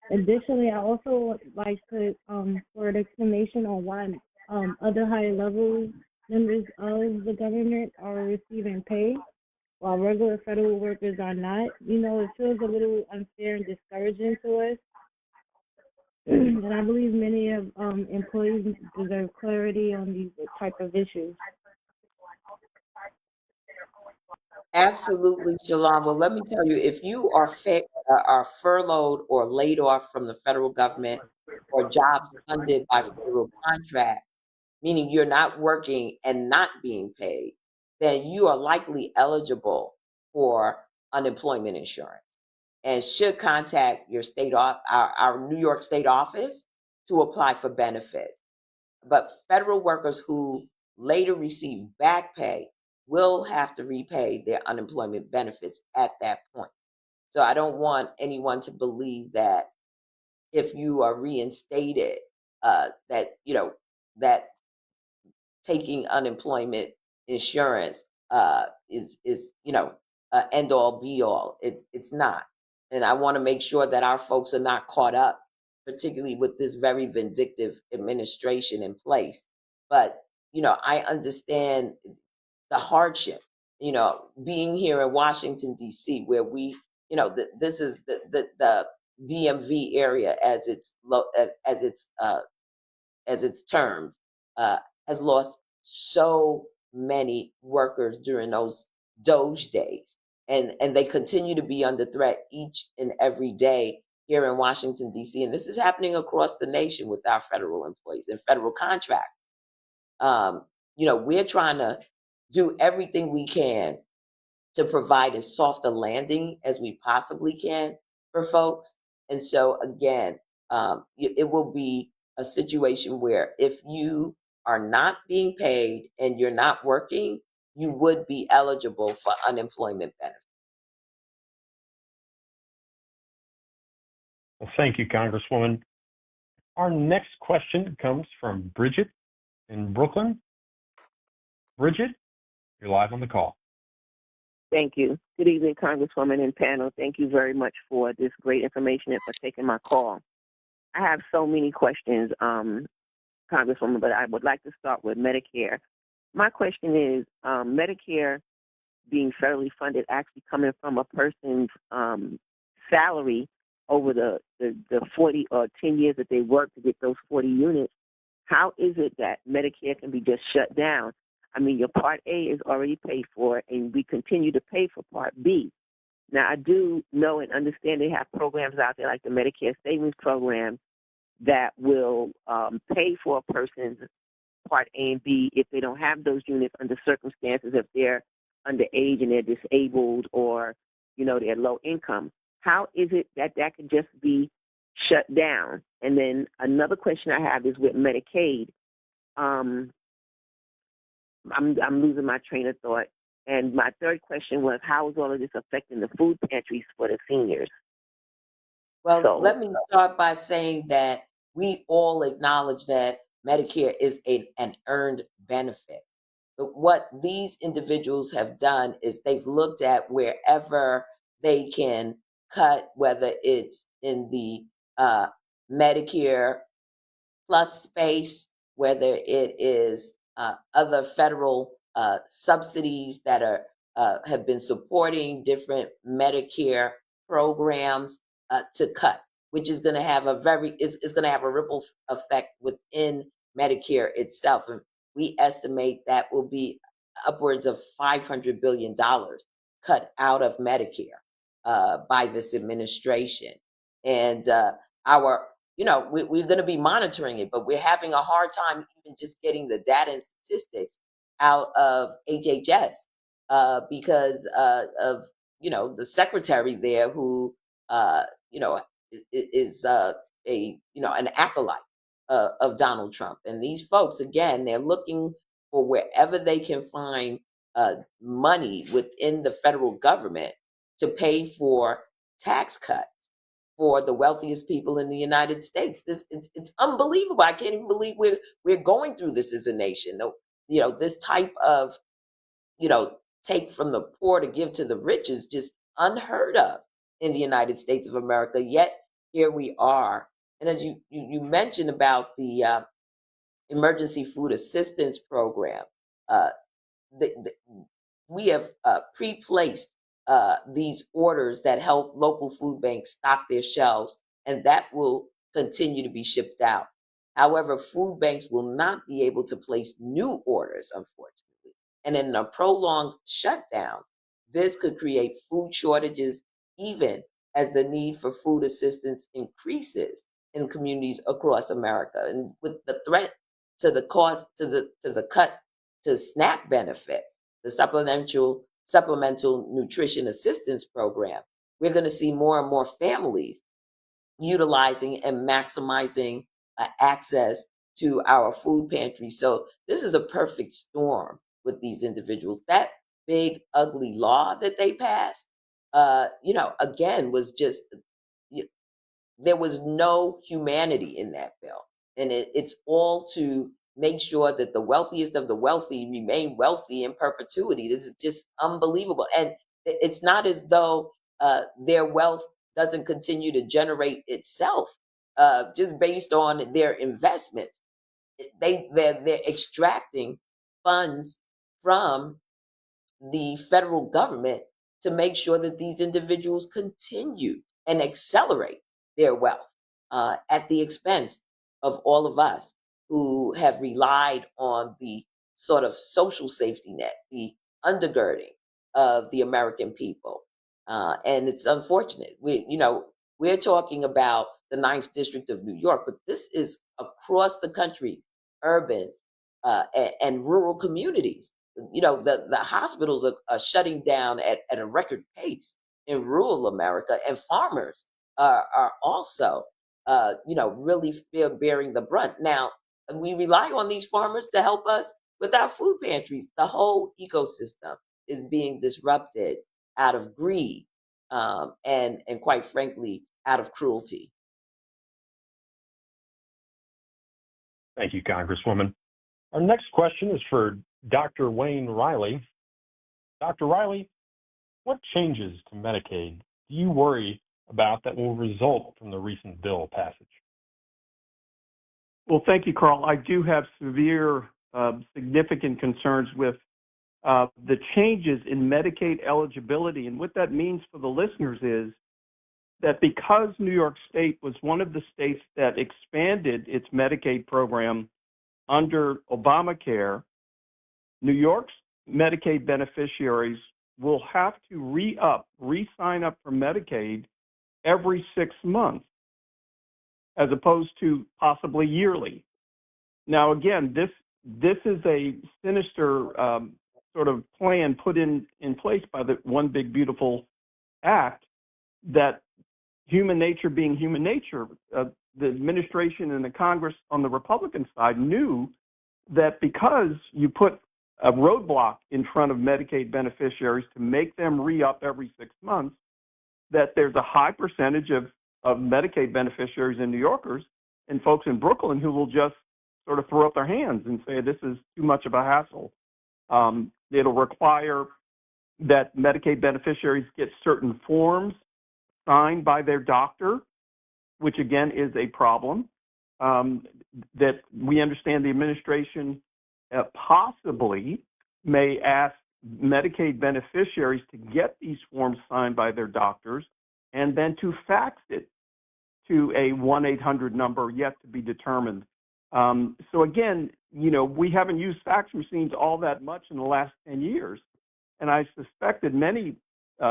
Additionally, I also would like to for an explanation on why other higher level members of the government are receiving pay while regular federal workers are not. It feels a little unfair and discouraging to us. And I believe many of employees deserve clarity on these type of issues. Absolutely, Shalom. Well, let me tell you, if you are furloughed or laid off from the federal government or jobs funded by federal contract, meaning you're not working and not being paid, then you are likely eligible for unemployment insurance and should contact your our New York State office to apply for benefits. But federal workers who later receive back pay will have to repay their unemployment benefits at that point. So I don't want anyone to believe that if you are reinstated, that taking unemployment insurance is end all be all. It's not, and I want to make sure that our folks are not caught up, particularly with this very vindictive administration in place. But I understand the hardship. Being here in Washington D.C., where we, this is the DMV area as it's termed, has lost so many workers during those Doge days, and they continue to be under threat each and every day here in Washington, D.C., and this is happening across the nation with our federal employees and federal contracts. We're trying to do everything we can to provide as soft a landing as we possibly can for folks. And so, again, it will be a situation where if you are not being paid and you're not working, you would be eligible for unemployment benefits. Well, thank you, Congresswoman. Our next question comes from Bridget in Brooklyn. Bridget, you're live on the call. Thank you. Good evening, Congresswoman and panel. Thank you very much for this great information and for taking my call. I have so many questions, Congresswoman, but I would like to start with Medicare. My question is, Medicare being federally funded actually coming from a person's salary over the 40 or 10 years that they work to get those 40 units, how is it that Medicare can be just shut down? I mean, your Part A is already paid for, and we continue to pay for Part B. Now, I do know and understand they have programs out there like the Medicare Savings Program that will pay for a person's Part A and B if they don't have those units under circumstances, if they're underage and they're disabled or, they're low income. How is it that could just be shut down? And then another question I have is with Medicaid. I'm losing my train of thought. And my third question was, how is all of this affecting the food pantries for the seniors? Well, let me start by saying that we all acknowledge that Medicare is an earned benefit. But what these individuals have done is they've looked at wherever they can cut, whether it's in the Medicare Plus space, whether it is other federal subsidies that have been supporting different Medicare programs to cut, which is going to have it's going to have a ripple effect within Medicare itself. And we estimate that will be upwards of $500 billion cut out of Medicare by this administration. And we're going to be monitoring it, but we're having a hard time even just getting the data and statistics out of HHS because of the secretary there who is an acolyte of Donald Trump. And these folks, again, they're looking for wherever they can find money within the federal government to pay for tax cuts for the wealthiest people in the United States. It's unbelievable. I can't even believe we're going through this as a nation. This type of take from the poor to give to the rich is just unheard of in the United States of America. Yet here we are. And as you mentioned about the emergency food assistance program, we have pre-placed these orders that help local food banks stock their shelves, and that will continue to be shipped out. However, food banks will not be able to place new orders, unfortunately. And in a prolonged shutdown, this could create food shortages even as the need for food assistance increases in communities across America. And with the threat to the cost, to the cut to SNAP benefits, the supplemental nutrition assistance program, we're going to see more and more families utilizing and maximizing access to our food pantry. So this is a perfect storm with these individuals. That big, ugly law that they passed, again, was just, there was no humanity in that bill. And it's all to make sure that the wealthiest of the wealthy remain wealthy in perpetuity. This is just unbelievable. And it's not as though their wealth doesn't continue to generate itself just based on their investments. They're extracting funds from the federal government to make sure that these individuals continue and accelerate their wealth at the expense of all of us who have relied on the sort of social safety net, the undergirding of the American people. And it's unfortunate. We're talking about the Ninth District of New York, but this is across the country, urban and rural communities. You know, the hospitals are shutting down at a record pace in rural America, and farmers are also, really bearing the brunt. Now, we rely on these farmers to help us with our food pantries. The whole ecosystem is being disrupted out of greed, and quite frankly, out of cruelty. Thank you, Congresswoman. Our next question is for Dr. Wayne Riley. Dr. Riley, what changes to Medicaid do you worry about that will result from the recent bill passage? Well, thank you, Carl. I do have significant concerns with the changes in Medicaid eligibility. And what that means for the listeners is that because New York State was one of the states that expanded its Medicaid program under Obamacare, New York's Medicaid beneficiaries will have to re-sign up for Medicaid every 6 months, as opposed to possibly yearly. Now, again, this is a sinister sort of plan put in place by the One Big Beautiful Act that, human nature being human nature, the administration and the Congress on the Republican side knew that because you put a roadblock in front of Medicaid beneficiaries to make them re-up every 6 months, that there's a high percentage of Medicaid beneficiaries and New Yorkers and folks in Brooklyn who will just sort of throw up their hands and say this is too much of a hassle. It'll require that Medicaid beneficiaries get certain forms signed by their doctor, which again is a problem. That we understand the administration possibly may ask Medicaid beneficiaries to get these forms signed by their doctors and then to fax it to a 1-800 number yet to be determined. So again, we haven't used fax machines all that much in the last 10 years. And I suspect that many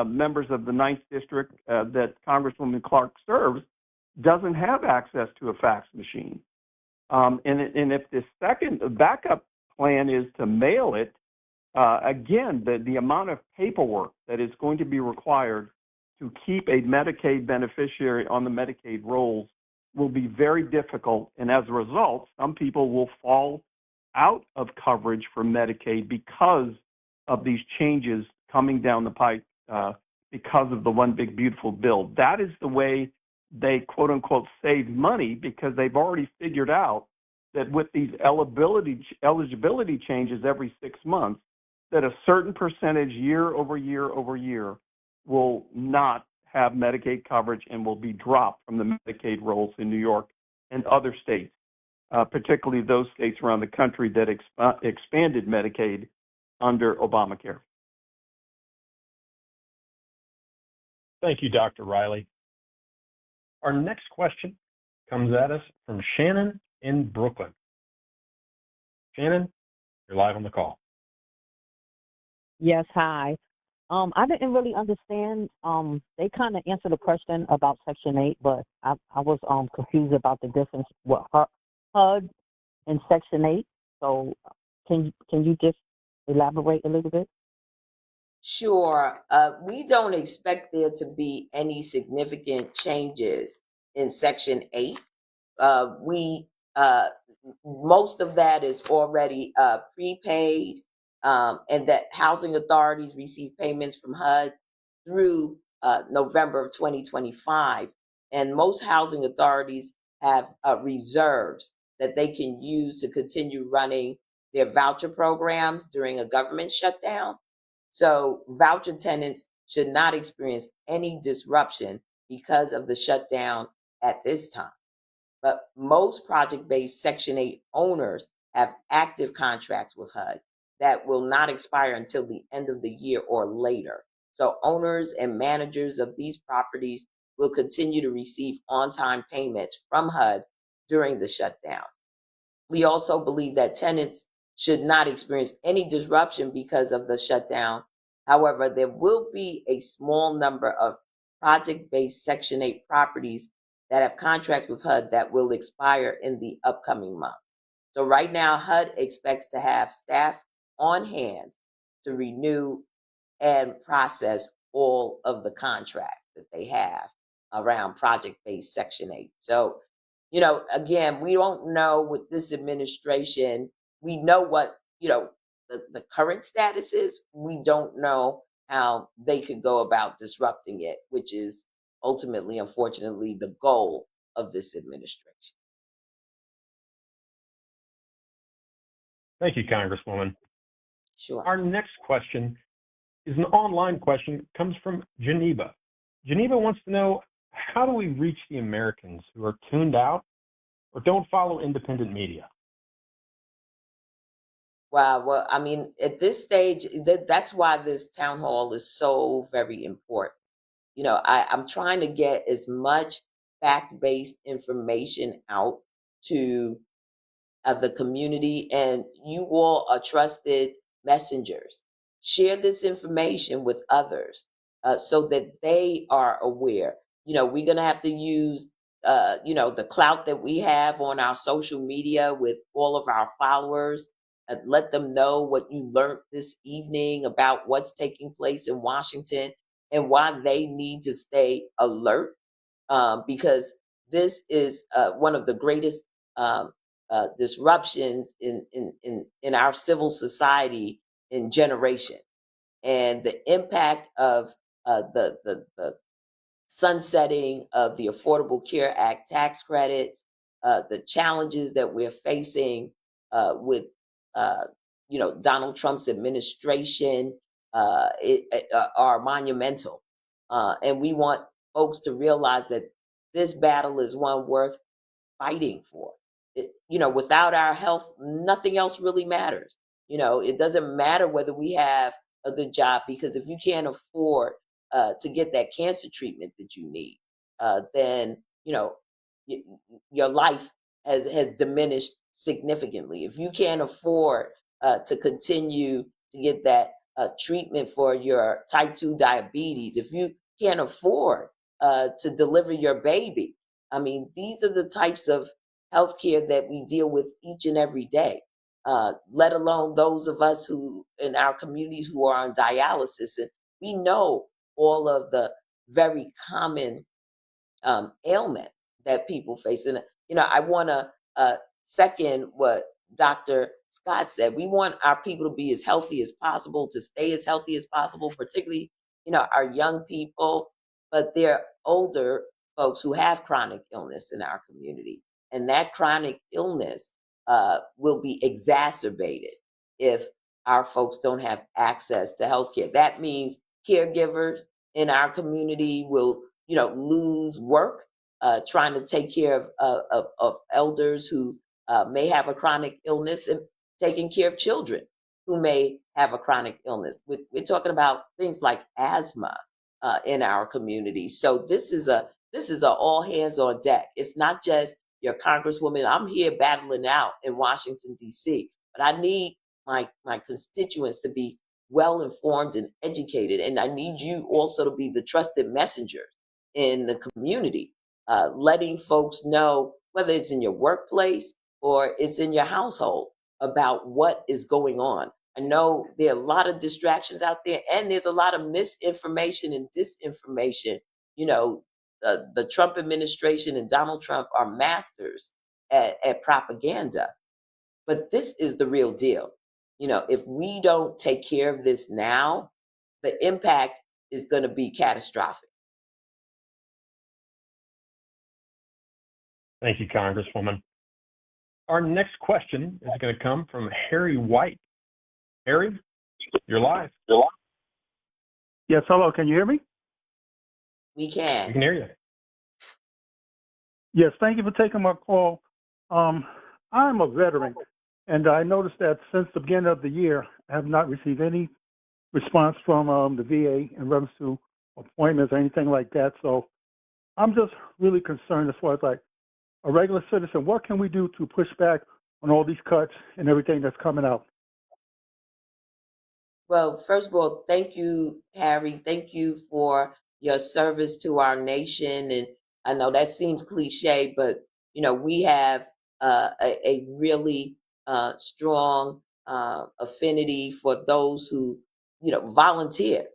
members of the Ninth District that Congresswoman Clark serves doesn't have access to a fax machine. And if the second backup plan is to mail it, again, the amount of paperwork that is going to be required to keep a Medicaid beneficiary on the Medicaid rolls will be very difficult. And as a result, some people will fall out of coverage for Medicaid because of these changes coming down the pipe because of the One Big Beautiful Bill. That is the way they, quote unquote, save money, because they've already figured out that with these eligibility changes every 6 months, that a certain percentage year over year will not have Medicaid coverage and will be dropped from the Medicaid rolls in New York and other states, particularly those states around the country that expanded Medicaid under Obamacare. Thank you, Dr. Riley. Our next question comes at us from Shannon in Brooklyn. Shannon, you're live on the call. Yes, hi. I didn't really understand. They kind of answered the question about Section 8, but I was confused about the difference with HUD and Section 8. So can you just elaborate a little bit? Sure. We don't expect there to be any significant changes in Section 8. Most of that is already prepaid, and that housing authorities receive payments from HUD through November of 2025. And most housing authorities have reserves that they can use to continue running their voucher programs during a government shutdown. So voucher tenants should not experience any disruption because of the shutdown at this time. But most project-based Section 8 owners have active contracts with HUD that will not expire until the end of the year or later. So owners and managers of these properties will continue to receive on-time payments from HUD during the shutdown. We also believe that tenants should not experience any disruption because of the shutdown. However, there will be a small number of project-based Section 8 properties that have contracts with HUD that will expire in the upcoming month. So right now, HUD expects to have staff on hand to renew and process all of the contracts that they have around project-based Section 8. So, again, we don't know with this administration, we know what, the current status is. We don't know how they could go about disrupting it, which is ultimately, unfortunately, the goal of this administration. Thank you, Congresswoman. Sure. Our next question is an online question. It comes from Geneva. Geneva wants to know, how do we reach the Americans who are tuned out or don't follow independent media? Wow. Well, I mean, at this stage, that's why this town hall is so very important. I'm trying to get as much fact-based information out to the community, and you all are trusted messengers. Share this information with others so that they are aware. We're going to have to use, the clout that we have on our social media with all of our followers. Let them know what you learned this evening about what's taking place in Washington and why they need to stay alert, because this is one of the greatest disruptions in our civil society in generation, and the impact of the sunsetting of the Affordable Care Act tax credits, the challenges that we're facing with Donald Trump's administration are monumental, and we want folks to realize that this battle is one worth fighting for. Without our health, nothing else really matters. It doesn't matter whether we have a good job, because if you can't afford to get that cancer treatment that you need, then y- your life has diminished significantly. If you can't afford to continue to get that treatment for your type 2 diabetes, if you can't afford to deliver your baby, I mean, these are the types of healthcare that we deal with each and every day, let alone those of us who in our communities who are on dialysis. And we know all of the very common ailment that people face. And, I want to second what Dr. Scott said. We want our people to be as healthy as possible, to stay as healthy as possible, particularly, our young people, but they're older folks who have chronic illness in our community. And that chronic illness will be exacerbated if our folks don't have access to healthcare. That means caregivers in our community will lose work trying to take care of elders who may have a chronic illness, and taking care of children who may have a chronic illness. We're talking about things like asthma in our community. So this is a all hands on deck. It's not just your congresswoman. I'm here battling out in Washington, D.C., but I need my constituents to be well informed and educated, and I need you also to be the trusted messenger in the community, letting folks know, whether it's in your workplace or it's in your household, about what is going on. I know there are a lot of distractions out there, and there's a lot of misinformation and disinformation. The Trump administration and Donald Trump are masters at propaganda. But this is the real deal. If we don't take care of this now, the impact is going to be catastrophic. Thank you, Congresswoman. Our next question is going to come from Harry White. Harry, you're live. Yes, hello. Can you hear me? We can. We can hear you. Yes, thank you for taking my call. I'm a veteran, and I noticed that since the beginning of the year, I have not received any response from the VA in reference to appointments or anything like that. So I'm just really concerned as far as like a regular citizen. What can we do to push back on all these cuts and everything that's coming out? Well, first of all, thank you, Harry. Thank you for your service to our nation. And I know that seems cliche, but we have a really strong affinity for those who volunteer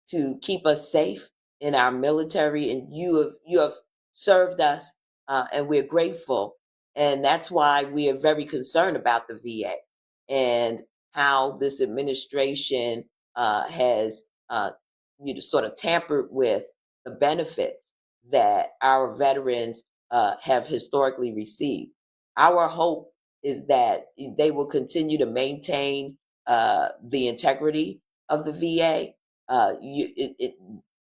to keep us safe in our military, and you have served us, and we're grateful. And that's why we are very concerned about the VA and how this administration has sort of tampered with the benefits that our veterans have historically received. Our hope is that they will continue to maintain the integrity of the VA.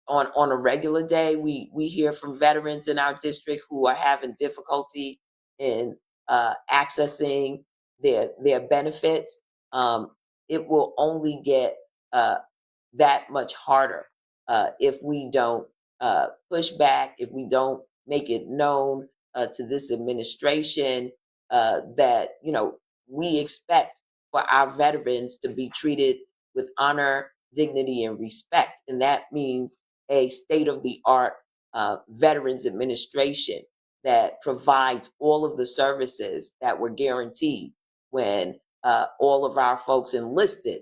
On a regular day, we hear from veterans in our district who are having difficulty in accessing their benefits. It will only get that much harder if we don't push back, if we don't make it known to this administration that we expect for our veterans to be treated with honor, dignity, and respect, and that means a state-of-the-art veterans administration that provides all of the services that were guaranteed when all of our folks enlisted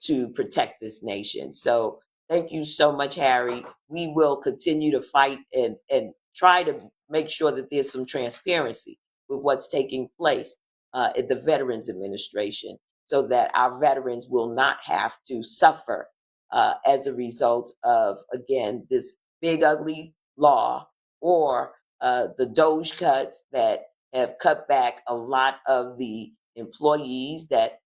to protect this nation. So thank you so much, Harry. We will continue to fight and try to make sure that there's some transparency with what's taking place at the Veterans Administration so that our veterans will not have to suffer as a result of, again, this big, ugly law or the Doge cuts that have cut back a lot of the employees that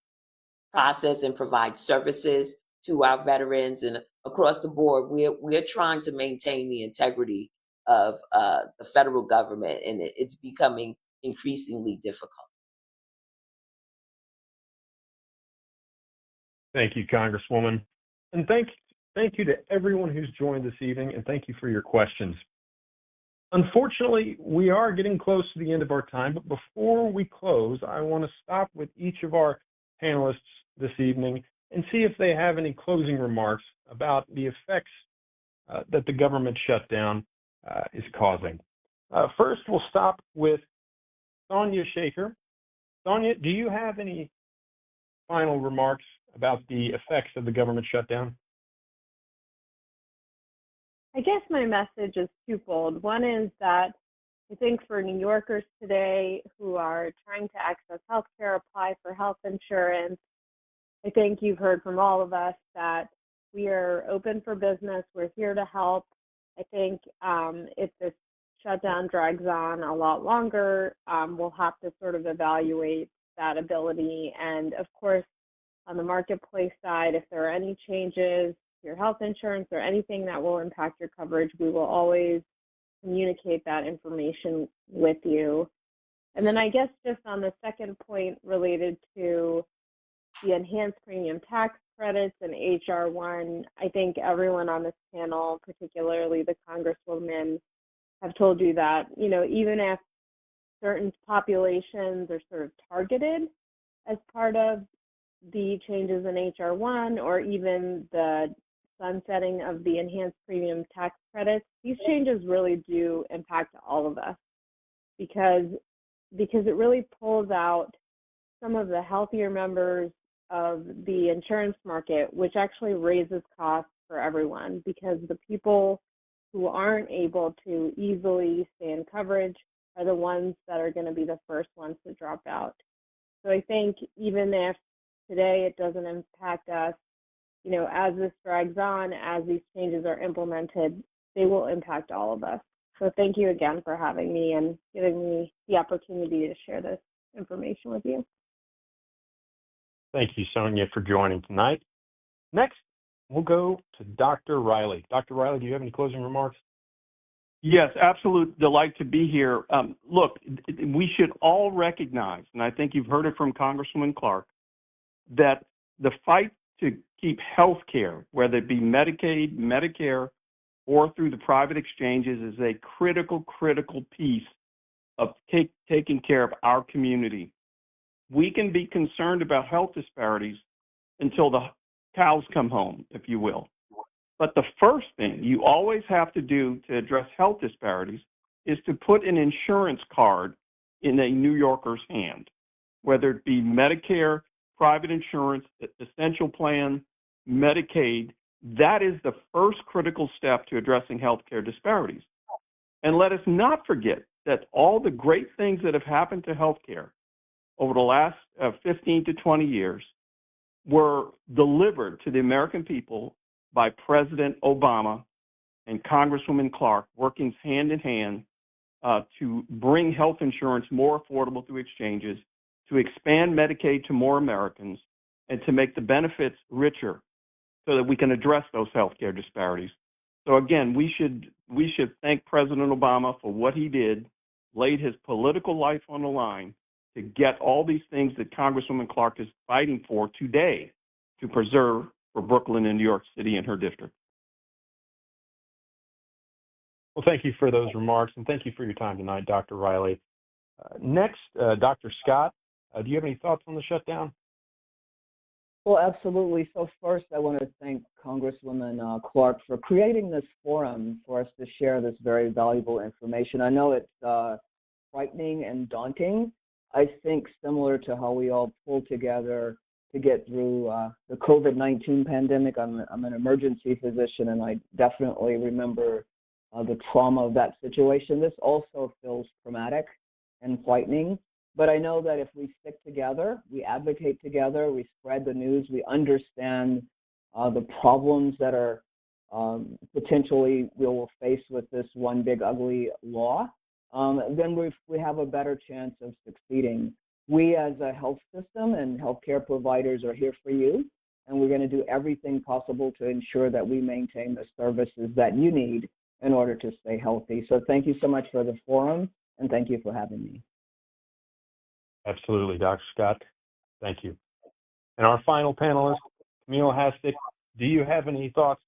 process and provide services to our veterans. And across the board, we're trying to maintain the integrity of the federal government, and it's becoming increasingly difficult. Thank you, Congresswoman. And thank you to everyone who's joined this evening, and thank you for your questions. Unfortunately, we are getting close to the end of our time, but before we close, I want to stop with each of our panelists this evening and see if they have any closing remarks about the effects that the government shutdown is causing. First, we'll stop with Sonia Shaker. Sonia, do you have any final remarks about the effects of the government shutdown? I guess my message is twofold. One is that I think for New Yorkers today who are trying to access health care, apply for health insurance, I think you've heard from all of us that we are open for business. We're here to help. I think if this shutdown drags on a lot longer, we'll have to sort of evaluate that ability. And of course, on the marketplace side, if there are any changes to your health insurance or anything that will impact your coverage, we will always communicate that information with you. And then I guess just on the second point related to the enhanced premium tax credits and HR 1, I think everyone on this panel, particularly the Congresswoman, have told you that, even if certain populations are sort of targeted as part of the changes in HR 1 or even the sunsetting of the enhanced premium tax credits, these changes really do impact all of us because it really pulls out some of the healthier members of the insurance market, which actually raises costs for everyone because the people who aren't able to easily stay in coverage are the ones that are going to be the first ones to drop out. So I think even if today it doesn't impact us, as this drags on, as these changes are implemented, they will impact all of us. So thank you again for having me and giving me the opportunity to share this information with you. Thank you, Sonia, for joining tonight. Next, we'll go to Dr. Riley. Dr. Riley, do you have any closing remarks? Yes, absolute delight to be here. Look, we should all recognize, and I think you've heard it from Congresswoman Clark, that the fight to keep health care, whether it be Medicaid, Medicare, or through the private exchanges, is a critical piece of taking care of our community. We can be concerned about health disparities until the cows come home, if you will. But the first thing you always have to do to address health disparities is to put an insurance card in a New Yorker's hand, whether it be Medicare, private insurance, essential plan, Medicaid. That is the first critical step to addressing healthcare disparities. And let us not forget that all the great things that have happened to healthcare over the last 15 to 20 years were delivered to the American people by President Obama and Congresswoman Clark working hand in hand to bring health insurance more affordable through exchanges, to expand Medicaid to more Americans, and to make the benefits richer so that we can address those healthcare disparities. So again, we should thank President Obama for what he did, laid his political life on the line to get all these things that Congresswoman Clark is fighting for today to preserve for Brooklyn and New York City and her district. Well, thank you for those remarks, and thank you for your time tonight, Dr. Riley. Next, Dr. Scott, do you have any thoughts on the shutdown? Well, absolutely. So first, I want to thank Congresswoman Clark for creating this forum for us to share this very valuable information. I know it's frightening and daunting. I think similar to how we all pulled together to get through the COVID-19 pandemic. I'm an emergency physician, and I definitely remember the trauma of that situation. This also feels traumatic and frightening. But I know that if we stick together, we advocate together, we spread the news, we understand the problems that are potentially we will face with this one big ugly law, then we have a better chance of succeeding. We as a health system and healthcare providers are here for you, and we're going to do everything possible to ensure that we maintain the services that you need in order to stay healthy. So thank you so much for the forum, and thank you for having me. Absolutely, Dr. Scott. Thank you. And our final panelist, Camille Hastick, do you have any thoughts?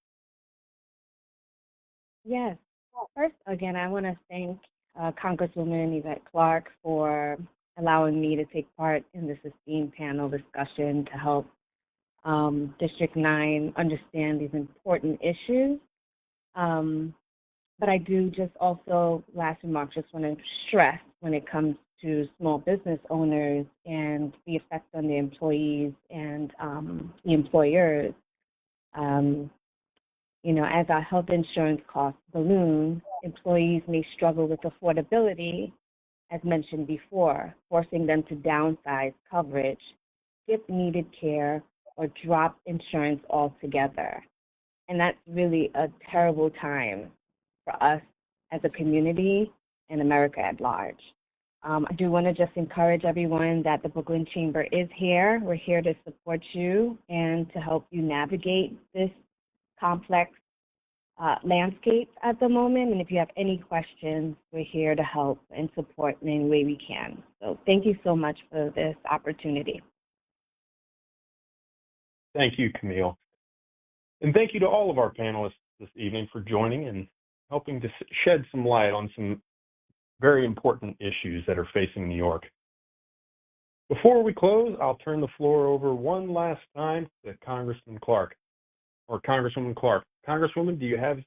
Yes. First, again, I want to thank Congresswoman Yvette Clark for allowing me to take part in this esteemed panel discussion to help District 9 understand these important issues. But I do just also, last remark, just want to stress when it comes to small business owners and the effects on the employees and the employers. As our health insurance costs balloon, employees may struggle with affordability, as mentioned before, forcing them to downsize coverage, skip needed care, or drop insurance altogether. And that's really a terrible time for us as a community and America at large. I do want to just encourage everyone that the Brooklyn Chamber is here. We're here to support you and to help you navigate this complex landscape at the moment. And if you have any questions, we're here to help and support in any way we can. So thank you so much for this opportunity. Thank you, Camille. And thank you to all of our panelists this evening for joining and helping to shed some light on some very important issues that are facing New York. Before we close, I'll turn the floor over one last time to Congresswoman Clark. Congresswoman, do you have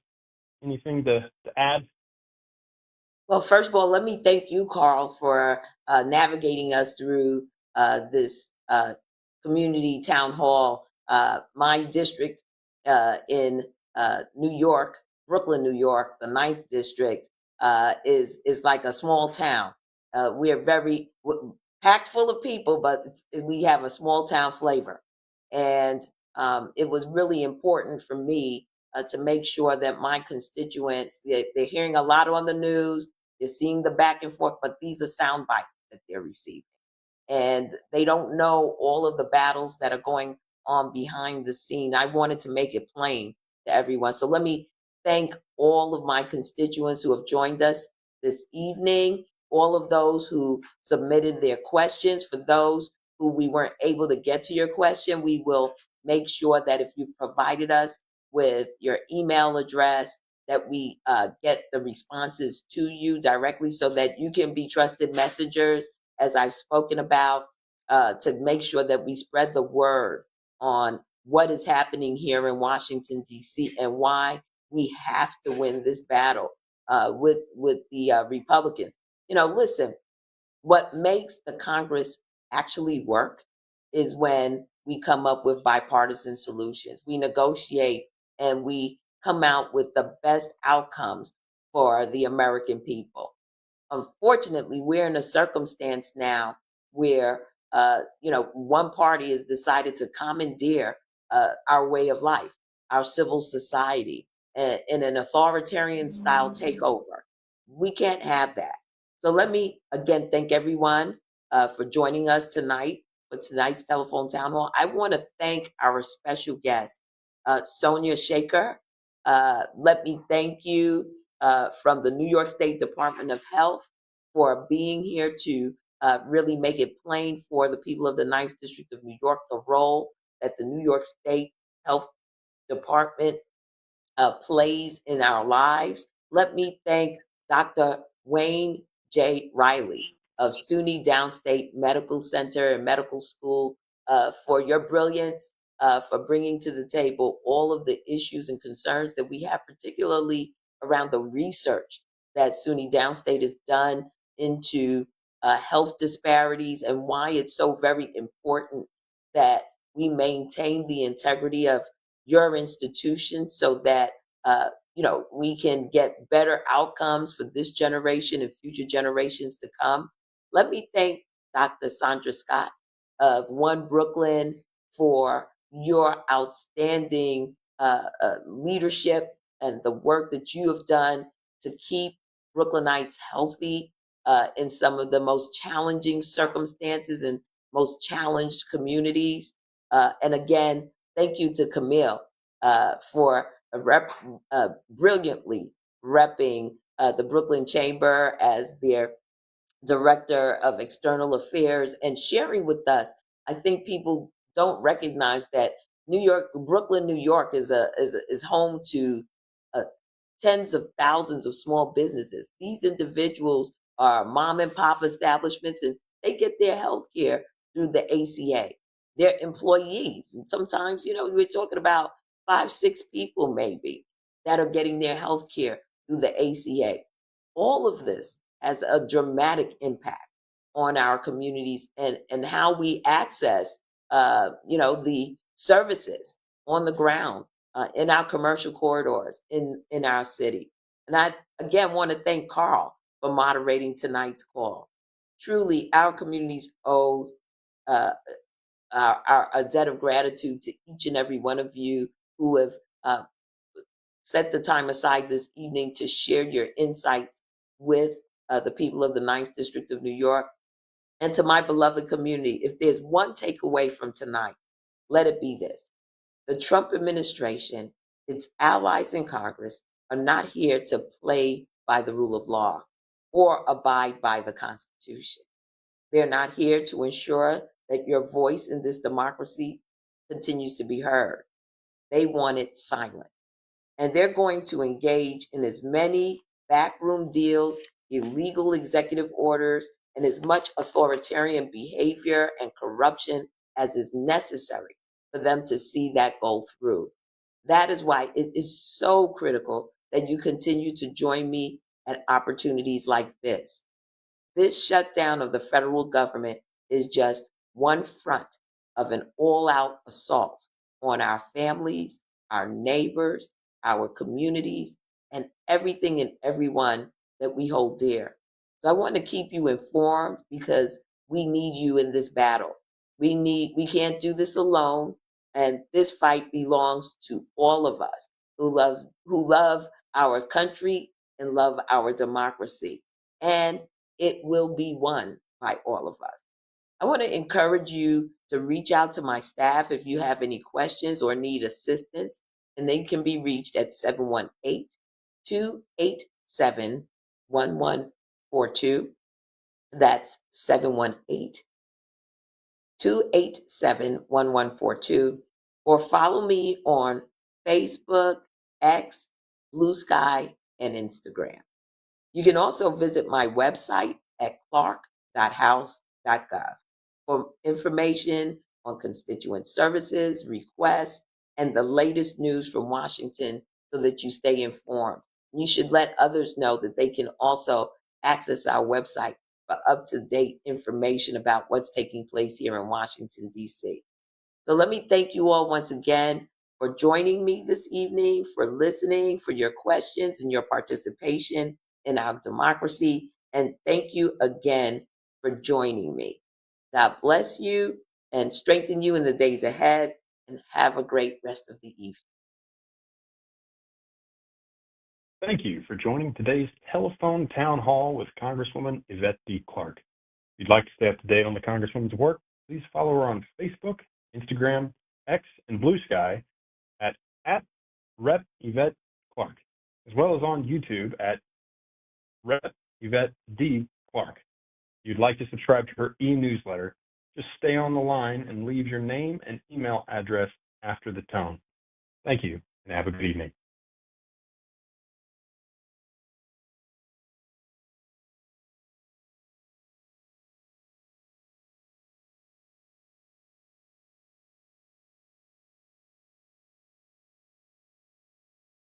anything to add? Well, first of all, let me thank you, Carl, for navigating us through this community town hall. My district in New York, Brooklyn, New York, the 9th district, is like a small town. We are very packed full of people, but we have a small town flavor. And it was really important for me to make sure that my constituents, they're hearing a lot on the news, they're seeing the back and forth, but these are sound bites that they're receiving. And they don't know all of the battles that are going on behind the scene. I wanted to make it plain to everyone. So let me thank all of my constituents who have joined us this evening, all of those who submitted their questions. For those who we weren't able to get to your question, we will make sure that if you've provided us with your email address, that we get the responses to you directly so that you can be trusted messengers, as I've spoken about, to make sure that we spread the word on what is happening here in Washington, D.C., and why we have to win this battle with the Republicans. Listen, what makes the Congress actually work is when we come up with bipartisan solutions. We negotiate and we come out with the best outcomes for the American people. Unfortunately, we're in a circumstance now where, one party has decided to commandeer our way of life, our civil society, in an authoritarian style takeover. We can't have that. So let me again thank everyone for joining us tonight for tonight's telephone town hall. I want to thank our special guest, Sonia Shaker. Let me thank you from the New York State Department of Health for being here to really make it plain for the people of the Ninth District of New York the role that the New York State Health Department plays in our lives. Let me thank Dr. Wayne J. Riley of SUNY Downstate Medical Center and Medical School for your brilliance, for bringing to the table all of the issues and concerns that we have, particularly around the research that SUNY Downstate has done into health disparities and why it's so very important that we maintain the integrity of your institution so that we can get better outcomes for this generation and future generations to come. Let me thank Dr. Sandra Scott of One Brooklyn for your outstanding leadership and the work that you have done to keep Brooklynites healthy in some of the most challenging circumstances and most challenged communities. And again, thank you to Camille for brilliantly repping the Brooklyn Chamber as their director of external affairs and sharing with us. I think people don't recognize that Brooklyn, New York is home to uh, tens of thousands of small businesses. These individuals are mom and pop establishments and they get their health care through the ACA. They're employees. And sometimes, we're talking about 5, 6 people maybe that are getting their health care through the ACA. All of this has a dramatic impact on our communities and how we access, the services on the ground in our commercial corridors in our city. And I, again, want to thank Carl for moderating tonight's call. Truly, our communities owe uh, a debt of gratitude to each and every one of you who have uh, set the time aside this evening to share your insights with the people of the Ninth District of New York. And to my beloved community, if there's one takeaway from tonight, let it be this. The Trump administration, its allies in Congress, are not here to play by the rule of law or abide by the Constitution. They're not here to ensure that your voice in this democracy continues to be heard. They want it silent. And they're going to engage in as many backroom deals, illegal executive orders, and as much authoritarian behavior and corruption as is necessary for them to see that goal through. That is why it is so critical that you continue to join me at opportunities like this. This shutdown of the federal government is just one front of an all-out assault on our families, our neighbors, our communities, and everything and everyone that we hold dear. So I want to keep you informed because we need you in this battle. We can't do this alone, and this fight belongs to all of us who love our country and love our democracy. And it will be won by all of us. I want to encourage you to reach out to my staff if you have any questions or need assistance, and they can be reached at 718-287-1142. That's 718-287-1142. Or follow me on Facebook, X, Blue Sky, and Instagram. You can also visit my website at clark.house.gov for information on constituent services, requests, and the latest news from Washington so that you stay informed. You should let others know that they can also access our website for up-to-date information about what's taking place here in Washington, D.C. So let me thank you all once again for joining me this evening, for listening, for your questions and your participation in our democracy. And thank you again for joining me. God bless you and strengthen you in the days ahead, and have a great rest of the evening. Thank you for joining today's telephone town hall with Congresswoman Yvette D. Clarke. If you'd like to stay up to date on the Congresswoman's work, please follow her on Facebook, Instagram, X, and Blue Sky at Rep. Yvette Clarke, as well as on YouTube at Rep. Yvette D. Clarke. If you'd like to subscribe to her e-newsletter, just stay on the line and leave your name and email address after the tone. Thank you, and have a good evening.